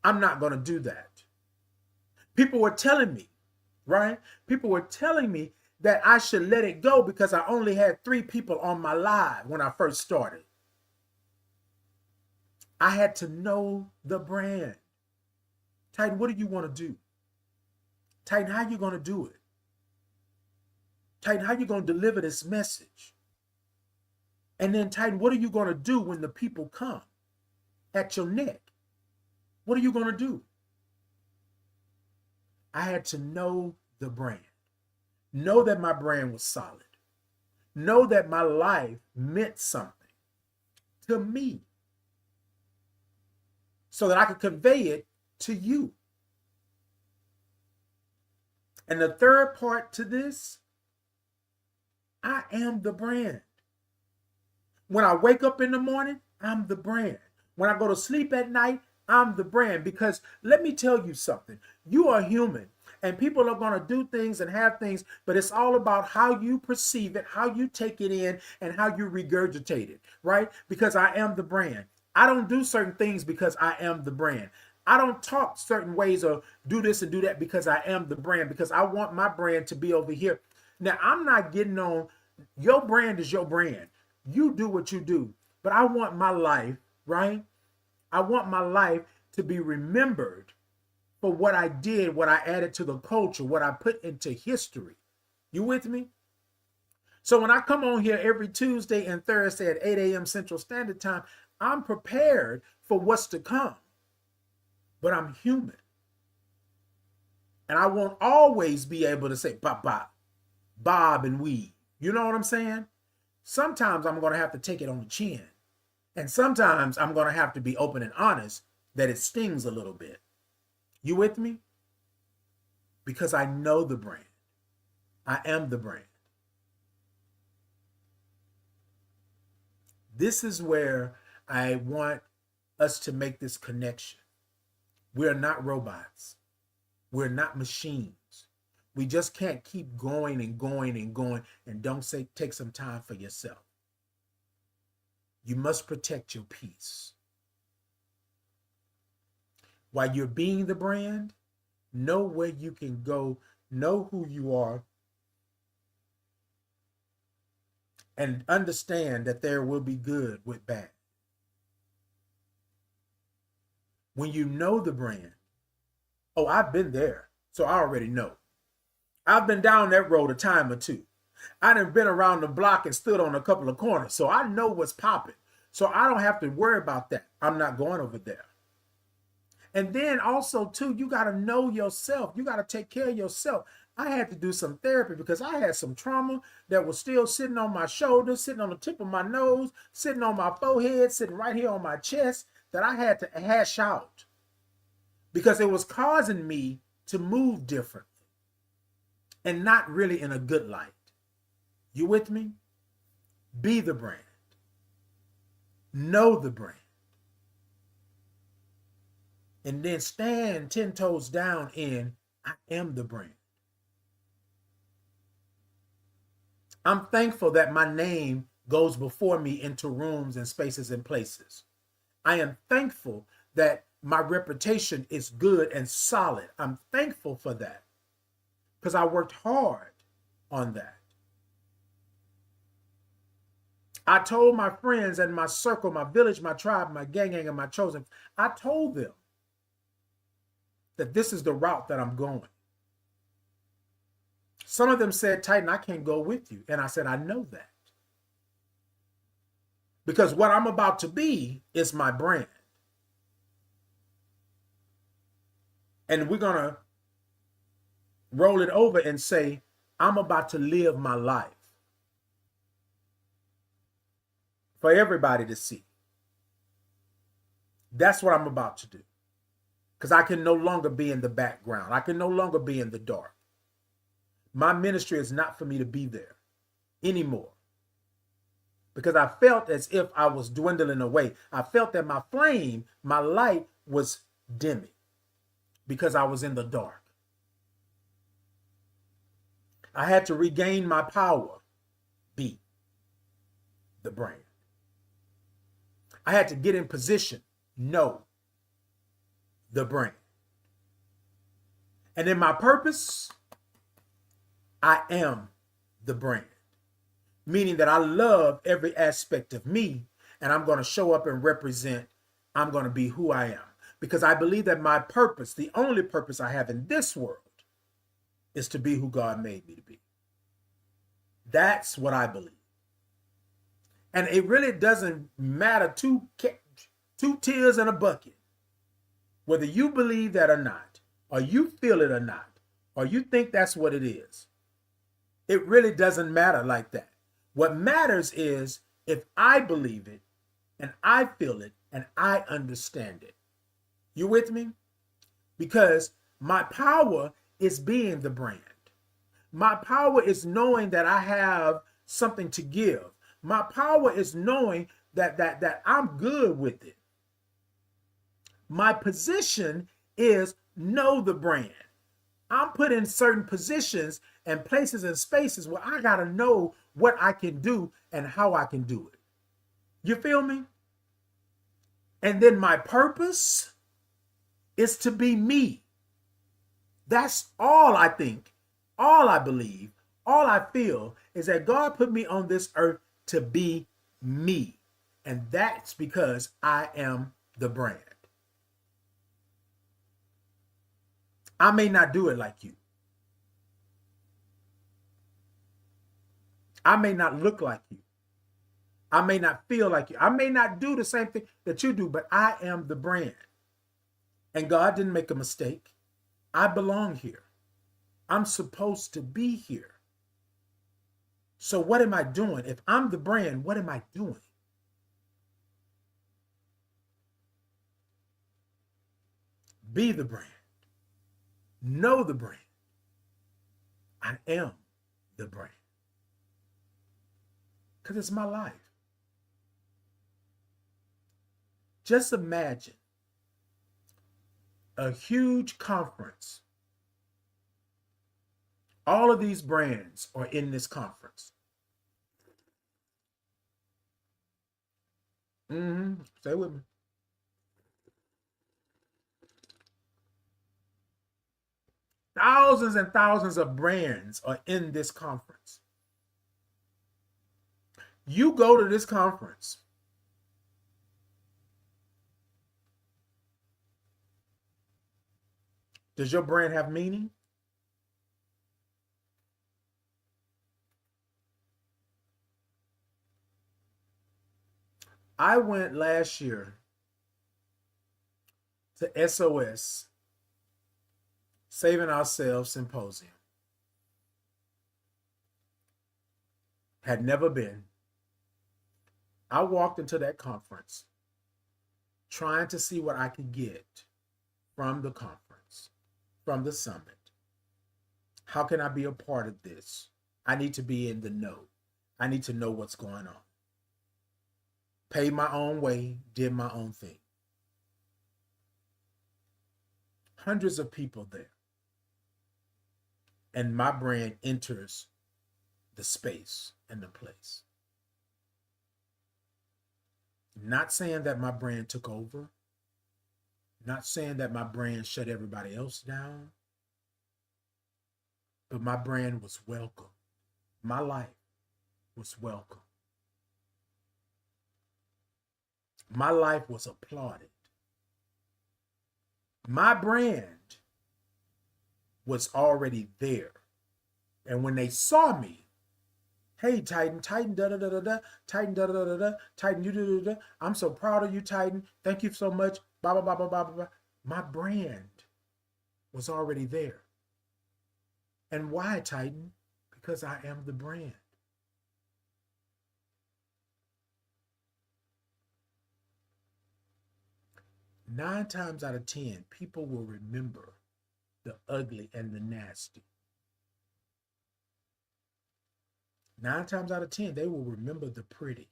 Speaker 1: I'm not going to do that. People were telling me, right? People were telling me that I should let it go because I only had 3 people on my live when I first started. I had to know the brand. Titan, what do you want to do? Titan, how are you going to do it? Titan, how are you going to deliver this message? And then, Titan, what are you going to do when the people come at your neck? What are you going to do? I had to know the brand. Know that my brand was solid. Know that my life meant something to me so that I could convey it to you. And the third part to this, I am the brand. When I wake up in the morning, I'm the brand. When I go to sleep at night, I'm the brand. Because let me tell you something. You are human and people are going to do things and have things, but it's all about how you perceive it, how you take it in, and how you regurgitate it, right? Because I am the brand. I don't do certain things because I am the brand. I don't talk certain ways or do this and do that because I am the brand, because I want my brand to be over here. Now, I'm not getting on, your brand is your brand. You do what you do, but I want my life, right? I want my life to be remembered for what I did, what I added to the culture, what I put into history. You with me? So when I come on here every Tuesday and Thursday at 8 a.m. Central Standard Time, I'm prepared for what's to come. But I'm human. And I won't always be able to say bob and weave. You know what I'm saying? Sometimes I'm going to have to take it on the chin. And sometimes I'm going to have to be open and honest that it stings a little bit. You with me? Because I know the brand. I am the brand. This is where I want us to make this connection. We're not robots. We're not machines. We just can't keep going and going and going and don't take some time for yourself. You must protect your peace. While you're being the brand, know where you can go, know who you are, and understand that there will be good with bad. When you know the brand, oh, I've been there, so I already know. I've been down that road a time or two. I done been around the block and stood on a couple of corners, so I know what's popping. So I don't have to worry about that. I'm not going over there. And then also, too, you got to know yourself. You got to take care of yourself. I had to do some therapy because I had some trauma that was still sitting on my shoulders, sitting on the tip of my nose, sitting on my forehead, sitting right here on my chest that I had to hash out because it was causing me to move differently. and not really in a good light. You with me? Be the brand. Know the brand. And then stand 10 toes down in, I am the brand. I'm thankful that my name goes before me into rooms and spaces and places. I am thankful that my reputation is good and solid. I'm thankful for that because I worked hard on that. I told my friends and my circle, my village, my tribe, my gang, and my chosen, I told them that this is the route that I'm going. Some of them said, Titan, I can't go with you. And I said, I know that. Because what I'm about to be is my brand. And we're going to roll it over and say, I'm about to live my life for everybody to see. That's what I'm about to do. Because I can no longer be in the background. I can no longer be in the dark. My ministry is not for me to be there anymore. Because I felt as if I was dwindling away. I felt that my flame, my light was dimming because I was in the dark. I had to regain my power. Be the brand. I had to get in position. Know the brand. And in my purpose, I am the brand. Meaning that I love every aspect of me and I'm going to show up and represent. I'm going to be who I am. Because I believe that my purpose, the only purpose I have in this world, is to be who God made me to be. That's what I believe. And it really doesn't matter two tears in a bucket. Whether you believe that or not, or you feel it or not, or you think that's what it is. It really doesn't matter like that. What matters is if I believe it and I feel it and I understand it. You with me? Because my power is being the brand. My power is knowing that I have something to give. My power is knowing that I'm good with it. My position is know the brand. I'm put in certain positions and places and spaces where I got to know what I can do and how I can do it. You feel me? And then my purpose is to be me. That's all I think, all I believe, all I feel is that God put me on this earth to be me. And that's because I am the brand. I may not do it like you. I may not look like you. I may not feel like you. I may not do the same thing that you do, but I am the brand. And God didn't make a mistake. I belong here. I'm supposed to be here. So what am I doing? If I'm the brand, what am I doing? Be the brand. Know the brand. I am the brand. Because it's my life. Just imagine a huge conference. All of these brands are in this conference. Stay with me. Thousands and thousands of brands are in this conference. You go to this conference. Does your brand have meaning? I went last year to SOS, Saving Ourselves Symposium. Had never been. I walked into that conference trying to see what I could get from the conference, from the summit. How can I be a part of this? I need to be in the know. I need to know what's going on. Paid my own way, did my own thing. Hundreds of people there. And my brand enters the space and the place. Not saying that my brand took over. Not saying that my brand shut everybody else down. But my brand was welcome. My life was welcome. My life was applauded. My brand was already there. And when they saw me, hey, Titan, Titan, da-da-da-da-da, Titan, da-da-da-da-da, Titan, you-da-da-da-da, I'm so proud of you, Titan. Thank you so much, blah, blah, blah, blah, blah, blah. My brand was already there. And why, Titan? Because I am the brand. Nine times out of 10, people will remember the ugly and the nasty. 9 times out of 10, they will remember the pretty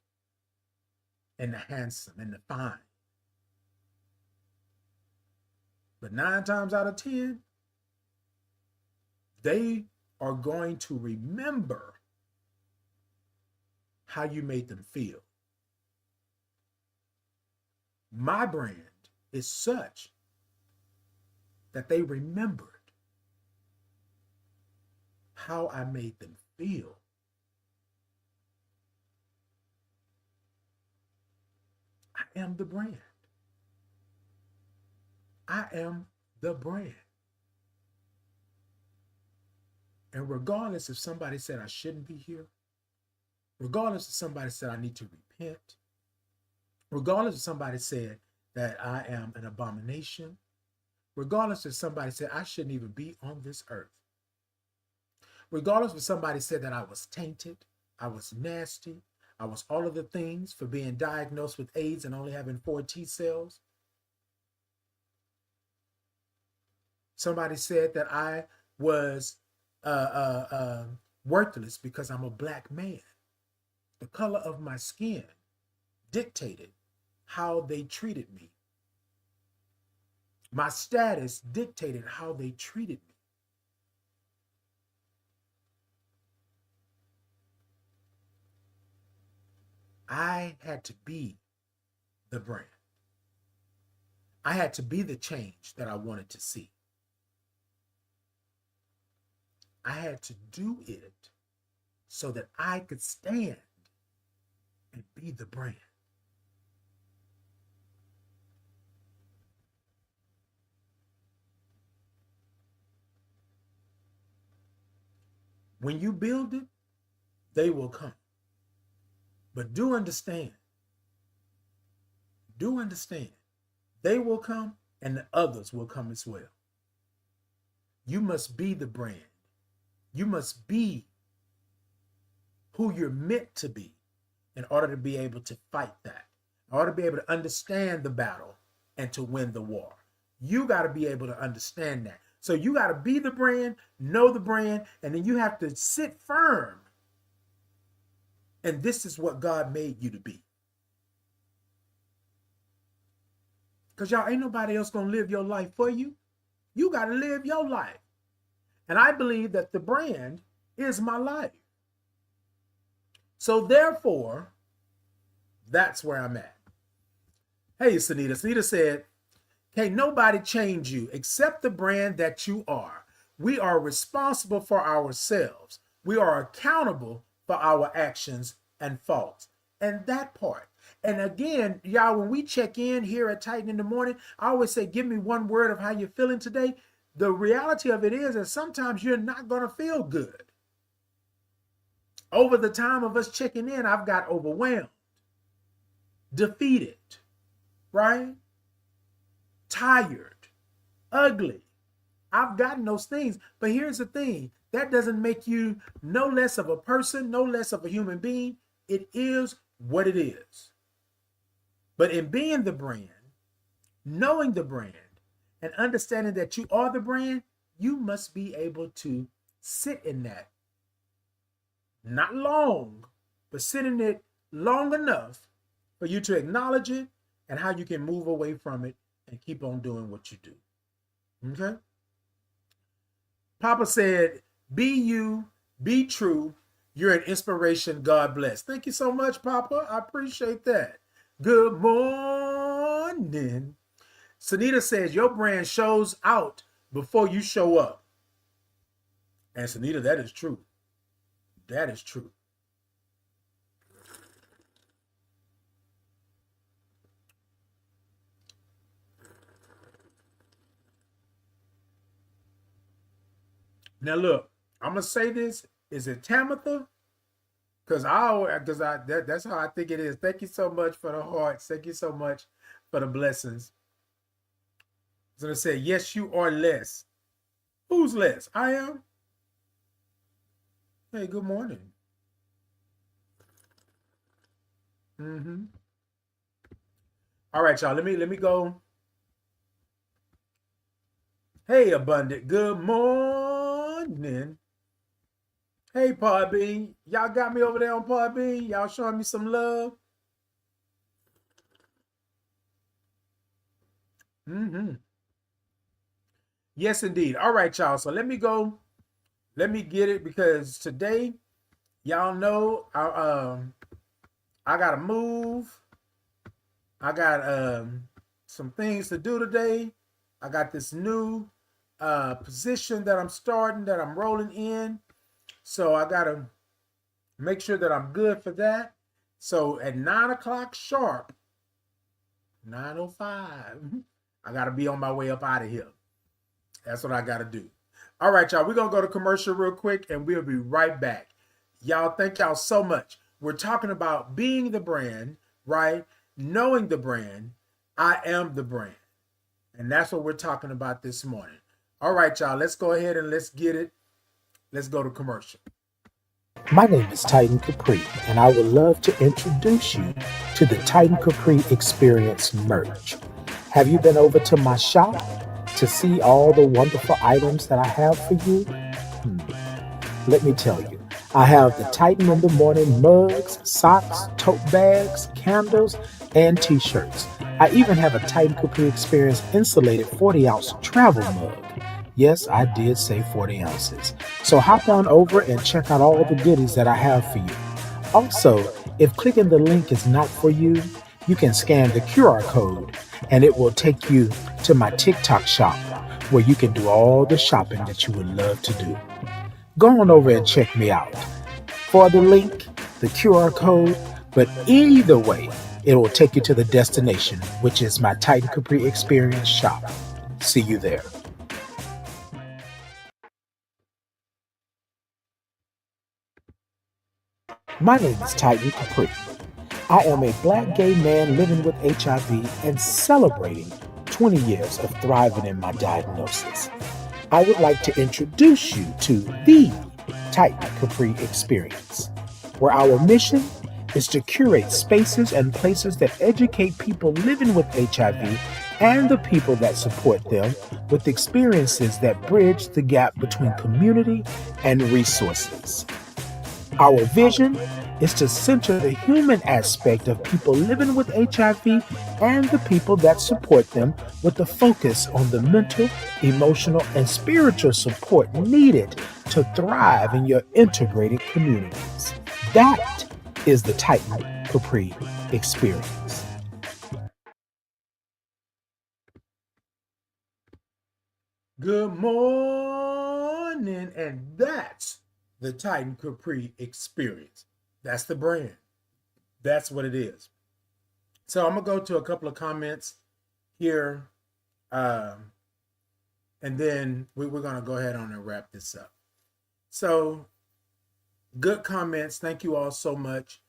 Speaker 1: and the handsome and the fine. But 9 times out of 10, they are going to remember how you made them feel. My brand is such that they remembered how I made them feel. I am the brand. I am the brand. And regardless if somebody said I shouldn't be here, regardless if somebody said I need to repent, regardless if somebody said that I am an abomination, regardless if somebody said I shouldn't even be on this earth, regardless if somebody said that I was tainted, I was nasty, I was all of the things for being diagnosed with AIDS and only having 4 T cells. Somebody said that I was worthless because I'm a black man. The color of my skin dictated how they treated me. My status dictated how they treated me. I had to be the brand. I had to be the change that I wanted to see. I had to do it so that I could stand and be the brand. When you build it, they will come. But do understand, they will come and the others will come as well. You must be the brand. You must be who you're meant to be in order to be able to fight that, in order to be able to understand the battle and to win the war. You got to be able to understand that. So you got to be the brand, know the brand, and then you have to sit firm. And this is what God made you to be. Because y'all, ain't nobody else going to live your life for you. You got to live your life. And I believe that the brand is my life. So therefore, that's where I'm at. Hey, Sunita. Sunita said, can't nobody change you except the brand that you are. We are responsible for ourselves. We are accountable for our actions and faults. And that part. And again, y'all, when we check in here at Titan in the morning, I always say, give me one word of how you're feeling today. The reality of it is that sometimes you're not going to feel good. Over the time of us checking in, I've got overwhelmed, defeated, right? Tired, ugly. I've gotten those things. But here's the thing. That doesn't make you no less of a person, no less of a human being. It is what it is. But in being the brand, knowing the brand, and understanding that you are the brand, you must be able to Sit in that. Not long, but sit in it long enough for you to acknowledge it and how you can move away from it and keep on doing what you do. Okay? Papa said, be you, be true. You're an inspiration. God bless. Thank you so much, Papa. I appreciate that. Good morning. Sunita says, your brand shows out before you show up. And Sunita, that is true. That is true. Now look, I'm gonna say this. Is it Tamitha? That's how I think it is. Thank you so much for the hearts. Thank you so much for the blessings. So they say, yes, you are less. Who's less? I am. Hey, good morning. Mm-hmm. All right, y'all. Let me go. Hey, Abundant. Good morning. Hey, Podbean. Y'all got me over there on Podbean. Y'all showing me some love. Mm-hmm. Yes, indeed. All right, y'all. So let me go. Let me get it because today, y'all know I gotta move. I got some things to do today. I got this new position that I'm starting, that I'm rolling in. So I gotta make sure that I'm good for that. So at 9 o'clock sharp, 9:05, I gotta be on my way up out of here. That's what I gotta do. All right, y'all. We're gonna go to commercial real quick and we'll be right back. Y'all, thank y'all so much. We're talking about being the brand, right? Knowing the brand. I am the brand. And that's what we're talking about this morning. All right, y'all. Let's go ahead and let's get it. Let's go to commercial.
Speaker 2: My name is Titan Capri, and I would love to introduce you to the Titan Capri Experience merch. Have you been over to my shop to see all the wonderful items that I have for you? Let me tell you, I have the Titan in the Morning mugs, socks, tote bags, candles, and t-shirts. I even have a Titan Capri Experience insulated 40-ounce travel mug. Yes, I did say 40 ounces. So hop on over and check out all the goodies that I have for you. Also, if clicking the link is not for you, you can scan the QR code and it will take you to my TikTok shop where you can do all the shopping that you would love to do. Go on over and check me out. For the link, the QR code, but either way, it will take you to the destination, which is my Titan Capri Experience shop. See you there. My name is Titan Capri. I am a black gay man living with HIV and celebrating 20 years of thriving in my diagnosis. I would like to introduce you to the Titan Capri Experience, where our mission is to curate spaces and places that educate people living with HIV and the people that support them with experiences that bridge the gap between community and resources. Our vision is to center the human aspect of people living with HIV and the people that support them with a focus on the mental, emotional, and spiritual support needed to thrive in your integrated communities. That is the Titan Capri Experience.
Speaker 1: Good morning. And that's the Titan Capri Experience. That's the brand. That's what it is. So I'm going to go to a couple of comments here. And then we're going to go ahead on and wrap this up. So good comments. Thank you all so much.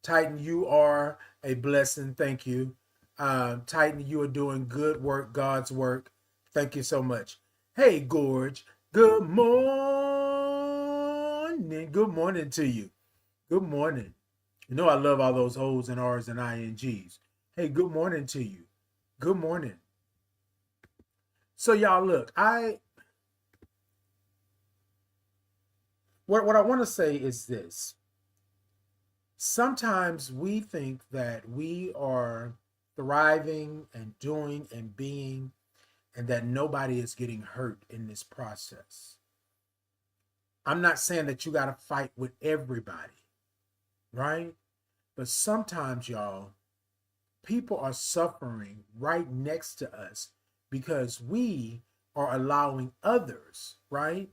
Speaker 1: Titan, you are a blessing. Thank you. Titan, you are doing good work, God's work. Thank you so much. Hey, Gorge. Good morning. Good morning to you. Good morning. You know I love all those O's and R's and INGs. Hey, good morning to you. Good morning. So y'all look, What I want to say is this. Sometimes we think that we are thriving and doing and being, and that nobody is getting hurt in this process. I'm not saying that you got to fight with everybody, right? But sometimes, y'all, people are suffering right next to us because we are allowing others, right?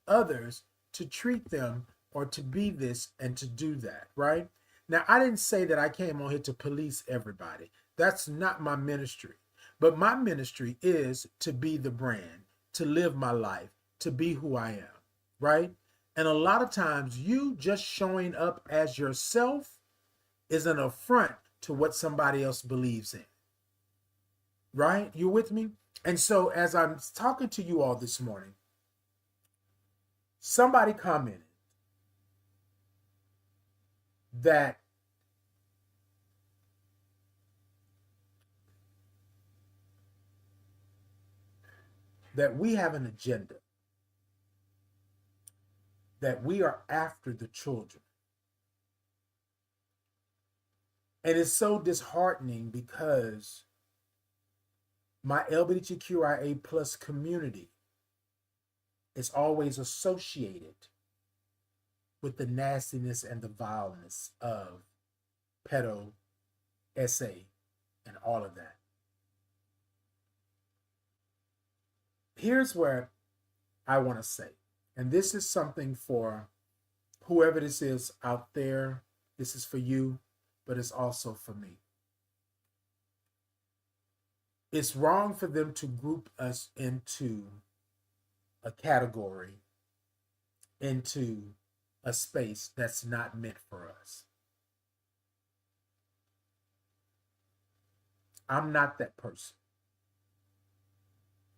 Speaker 1: Others to treat them or to be this and to do that, right? Now, I didn't say that I came on here to police everybody. That's not my ministry. But my ministry is to be the brand, to live my life, to be who I am, right? And a lot of times, you just showing up as yourself is an affront to what somebody else believes in, right? You with me? And so, as I'm talking to you all this morning, somebody commented that we have an agenda, that we are after the children. And it's so disheartening because my LGBTQIA plus community is always associated with the nastiness and the vileness of pedo, SA, and all of that. Here's where I want to say, and this is something for whoever this is out there. This is for you, but it's also for me. It's wrong for them to group us into a category, into a space that's not meant for us. I'm not that person.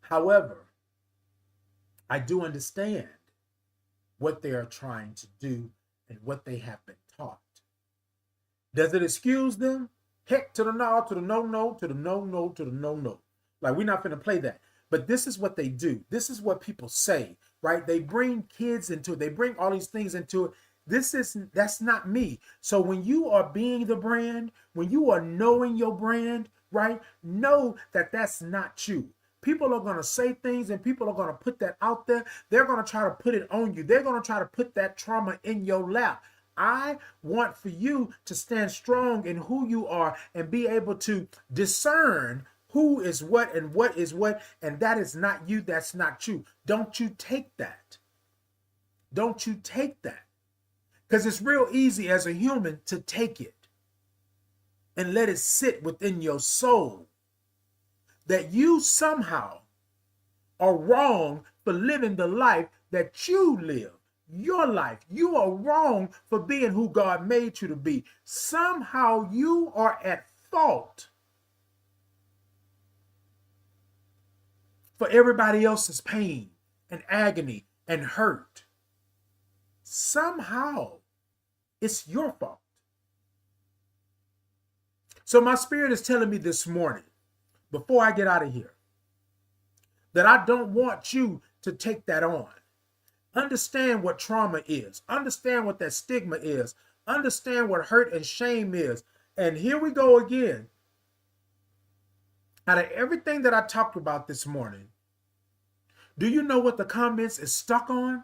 Speaker 1: However, I do understand what they are trying to do and what they have been taught. Does it excuse them? Heck to the no, to the no, to the no, to the no. Like, we're not going to play that. But this is what they do. This is what people say, right? They bring kids into it. They bring all these things into it. That's not me. So when you are being the brand, when you are knowing your brand, right? Know that that's not you. People are going to say things and people are going to put that out there. They're going to try to put it on you. They're going to try to put that trauma in your lap. I want for you to stand strong in who you are and be able to discern who is what and what is what, and that is not you, that's not you. Don't you take that. Don't you take that. Because it's real easy as a human to take it and let it sit within your soul that you somehow are wrong for living the life that you live. Your life. You are wrong for being who God made you to be. Somehow you are at fault for everybody else's pain and agony and hurt. Somehow it's your fault. So my spirit is telling me this morning, before I get out of here, that I don't want you to take that on. Understand what trauma is. Understand what that stigma is. Understand what hurt and shame is. And here we go again. Out of everything that I talked about this morning, do you know what the comments is stuck on?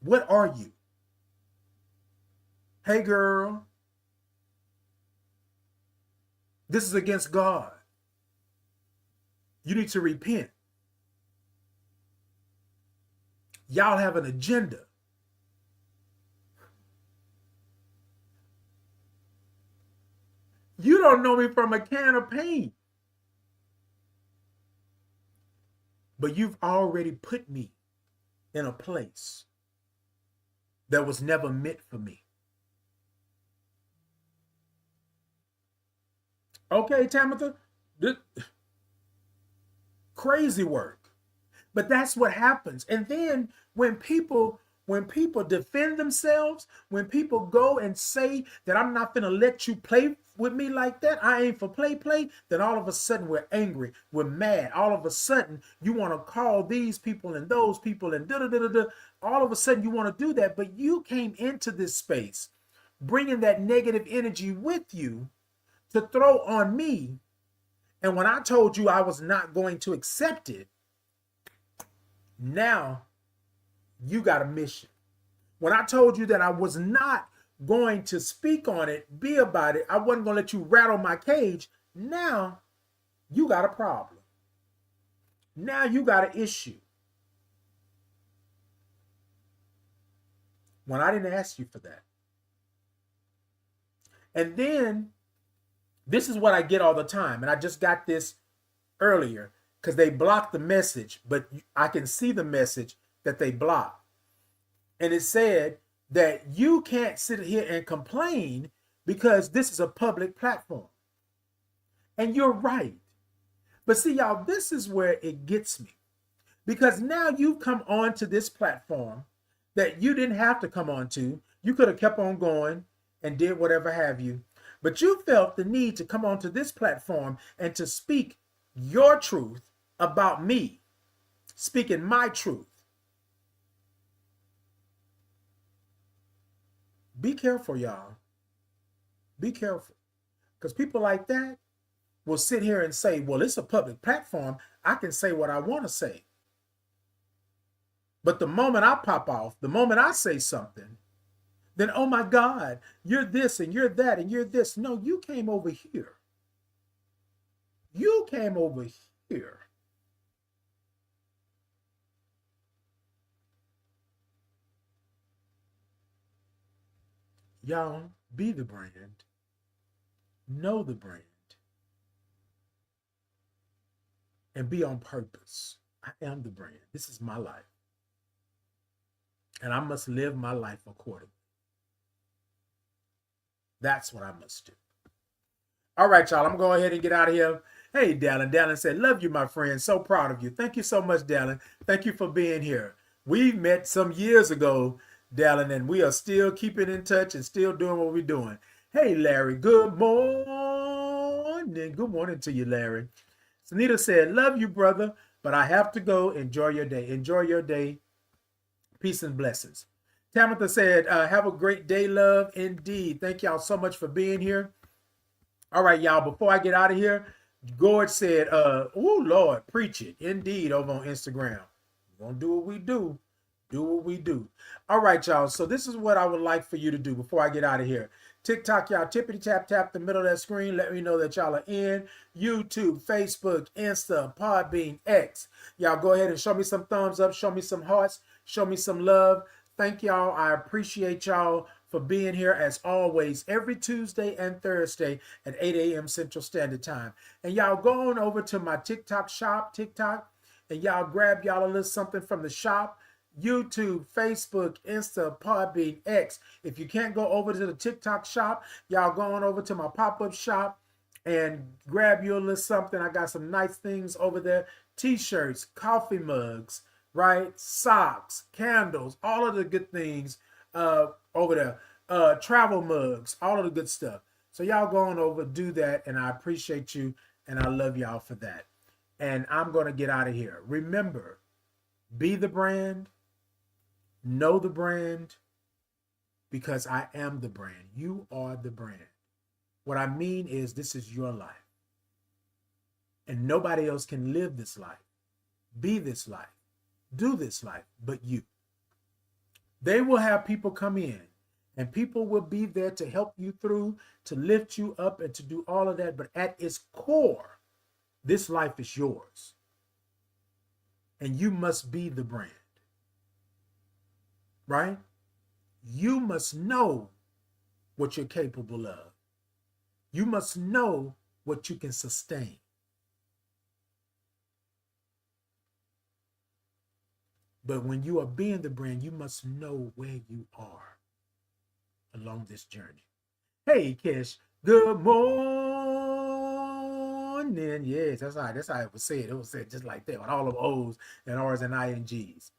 Speaker 1: What are you? Hey girl, this is against God. You need to repent. Y'all have an agenda. You don't know me from a can of paint. But you've already put me in a place that was never meant for me. Okay, Tamitha, crazy work. But that's what happens. And then when people defend themselves, when people go and say that I'm not going to let you play with me like that, I ain't for play, then all of a sudden we're angry, we're mad. All of a sudden you want to call these people and those people and da da da da. All of a sudden you want to do that, but you came into this space bringing that negative energy with you to throw on me. And when I told you I was not going to accept it, now you got a mission. When I told you that I was not going to speak on it, be about it, I wasn't going to let you rattle my cage, now you got a problem. Now you got an issue. When I didn't ask you for that. And then this is what I get all the time. And I just got this earlier because they blocked the message, but I can see the message that they blocked. And it said that you can't sit here and complain because this is a public platform. And you're right. But see, y'all, this is where it gets me. Because now you've come onto this platform that you didn't have to come onto. You could have kept on going and did whatever have you. But you felt the need to come onto this platform and to speak your truth about me, speaking my truth. Be careful, y'all. Be careful. Because people like that will sit here and say, well, it's a public platform. I can say what I want to say. But the moment I pop off, the moment I say something, then, oh my God, you're this and you're that and you're this. No, you came over here. You came over here. Y'all, be the brand. Know the brand. And be on purpose. I am the brand. This is my life. And I must live my life accordingly. That's what I must do. All right, y'all. I'm going to go ahead and get out of here. Hey, Dallin. Dallin said, love you, my friend. So proud of you. Thank you so much, Dallin. Thank you for being here. We met some years ago, Dallin, and we are still keeping in touch and still doing what we're doing. Hey, Larry. Good morning. Good morning to you, Larry. Sunita said, love you, brother, but I have to go. Enjoy your day. Enjoy your day. Peace and blessings. Tamitha said, have a great day, love. Indeed. Thank y'all so much for being here. All right, y'all, before I get out of here, Gord said, oh, Lord, preach it. Indeed, over on Instagram. We're going to do what we do. Do what we do. All right, y'all. So this is what I would like for you to do before I get out of here. TikTok, y'all, tippity tap the middle of that screen. Let me know that y'all are in. YouTube, Facebook, Insta, Podbean, X. Y'all go ahead and show me some thumbs up. Show me some hearts. Show me some love. Thank y'all. I appreciate y'all for being here as always every Tuesday and Thursday at 8 a.m. Central Standard Time. And y'all go on over to my TikTok shop, and y'all grab y'all a little something from the shop. YouTube, Facebook, Insta, Podbean, X. If you can't go over to the TikTok shop, y'all go on over to my pop-up shop and grab you a little something. I got some nice things over there. T-shirts, coffee mugs, right? Socks, candles, all of the good things over there. Travel mugs, all of the good stuff. So y'all go on over, do that, and I appreciate you, and I love y'all for that. And I'm going to get out of here. Remember, be the brand. Know the brand, because I am the brand. You are the brand. What I mean is this is your life. And nobody else can live this life, be this life, do this life, but you. They will have people come in, and people will be there to help you through, to lift you up, and to do all of that. But at its core, this life is yours. And you must be the brand. Right? You must know what you're capable of. You must know what you can sustain. But when you are being the brand, you must know where you are along this journey. Hey, Kish. Good morning. Yes, that's how it was said. It was said just like that with all of O's and R's and INGs.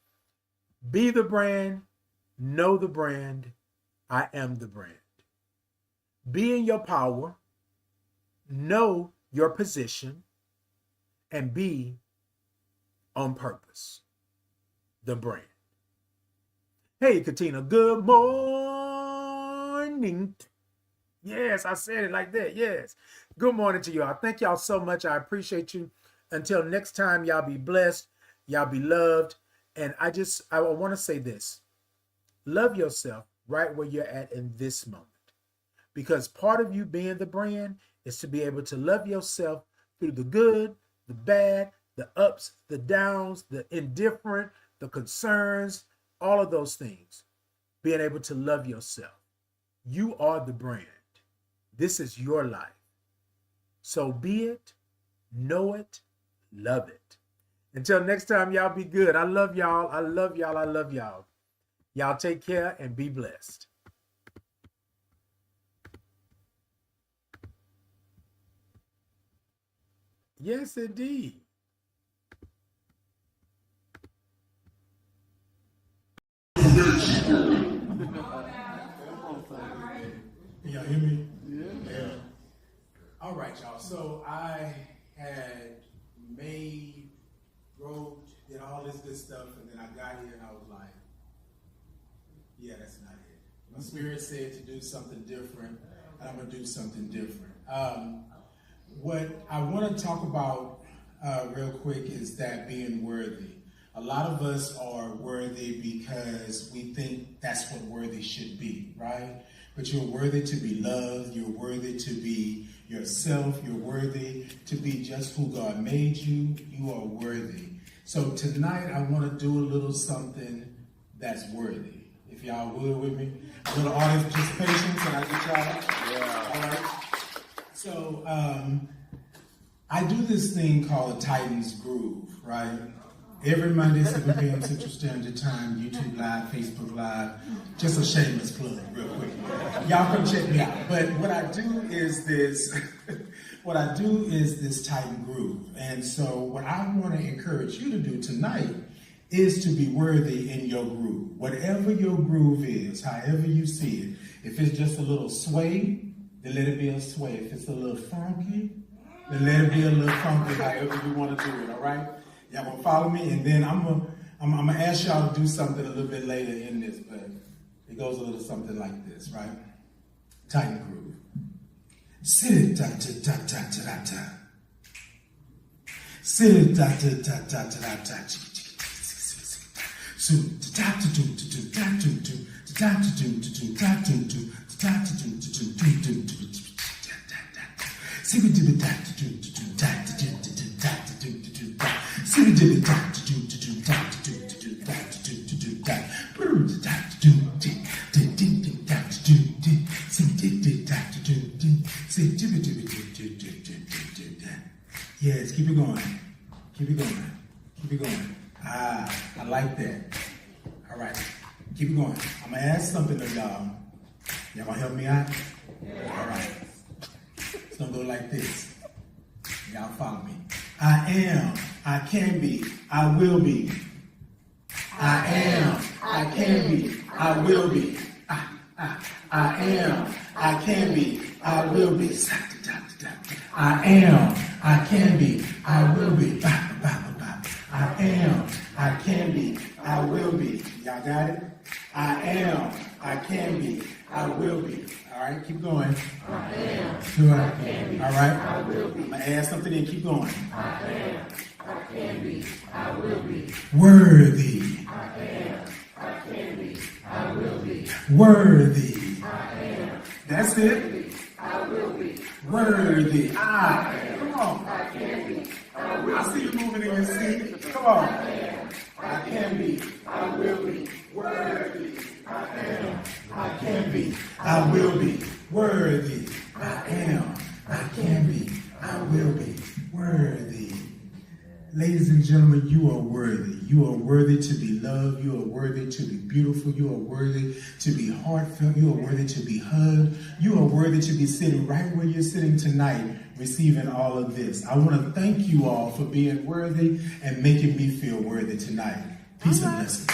Speaker 1: Be the brand. Know the brand. I am the brand. Be in your power. know your position, and be on purpose. The brand. Hey, Katina, good morning. Yes, I said it like that. Yes. Good morning to y'all. Thank y'all so much. I appreciate you. Until next time, y'all be blessed. Y'all be loved. And I want to say this. Love yourself right where you're at in this moment. Because part of you being the brand is to be able to love yourself through the good, the bad, the ups, the downs, the indifferent, the concerns, all of those things. Being able to love yourself. You are the brand. This is your life. So be it, know it, love it. Until next time, y'all be good. I love y'all. I love y'all. I love y'all. Y'all take care and be blessed. Yes, indeed. Can y'all hear me? Yeah. All right, y'all. So I had wrote, did all this good stuff, and then I got here and I was like, yeah, that's not it. My spirit said to do something different, and I'm going to do something different. What I want to talk about real quick is that being worthy. A lot of us are worthy because we think that's what worthy should be, right? But you're worthy to be loved. You're worthy to be yourself. You're worthy to be just who God made you. You are worthy. So tonight I want to do a little something that's worthy. If y'all would with me. A little audience participation. Can I get y'all? Yeah. All right. So I do this thing called a Titans Groove, right? Every Monday, 7 p.m. Central Standard Time, YouTube Live, Facebook Live. Just a shameless plug, real quick. Y'all come check me out. But what I do is this, Titan Groove. And so what I want to encourage you to do tonight is to be worthy in your groove. Whatever your groove is, however you see it. If it's just a little sway, then let it be a sway. If it's a little funky, then let it be a little funky, however you want to do it, all right? Y'all gonna follow me, and then I'm gonna ask y'all to do something a little bit later in this, but it goes a little something like this, right? Titan groove. Sit da da da da da da. Sit da da da da da da. So da da do do do da do do da do do do da do do da do do do do do. See we do da do do do da do do do da do do do da. See we do da do do do da do do do da do do do da. Brr da do do do do da do do. See we do da do do. See do do do do do do da. Yes, keep it going. Keep it going. Keep it going. Ah, I like that. All right, keep it going. I'm gonna ask something of y'all. Y'all gonna help me out? Yeah. All right. It's gonna go like this. Y'all follow me. I am, I can be, I will be. I am, I can be, I will be. I am, I can be, I will be. I am, I can be, I will be. I am, I can be, I will be. Y'all got it? I am, I can be, I will be. All right, keep going. I am, I can be, all right? I will be. I'm going to add something in, keep going. I am, I can be, I will be. Worthy. I am, I can be, I will be. Worthy. I am. That's it. I will be. Worthy. Come on. I can be. I will. I see you moving in your seat. Come on. I am. I can be. I will be. Worthy. I am. I can be. I will be. Worthy. I am. I can be. I will be. Worthy. Ladies and gentlemen, you are worthy. You are worthy to be loved. You are worthy to be beautiful. You are worthy to be heartfelt. You are worthy to be hugged. You are worthy to be sitting right where you're sitting tonight, receiving all of this. I want to thank you all for being worthy and making me feel worthy tonight. Peace and blessings.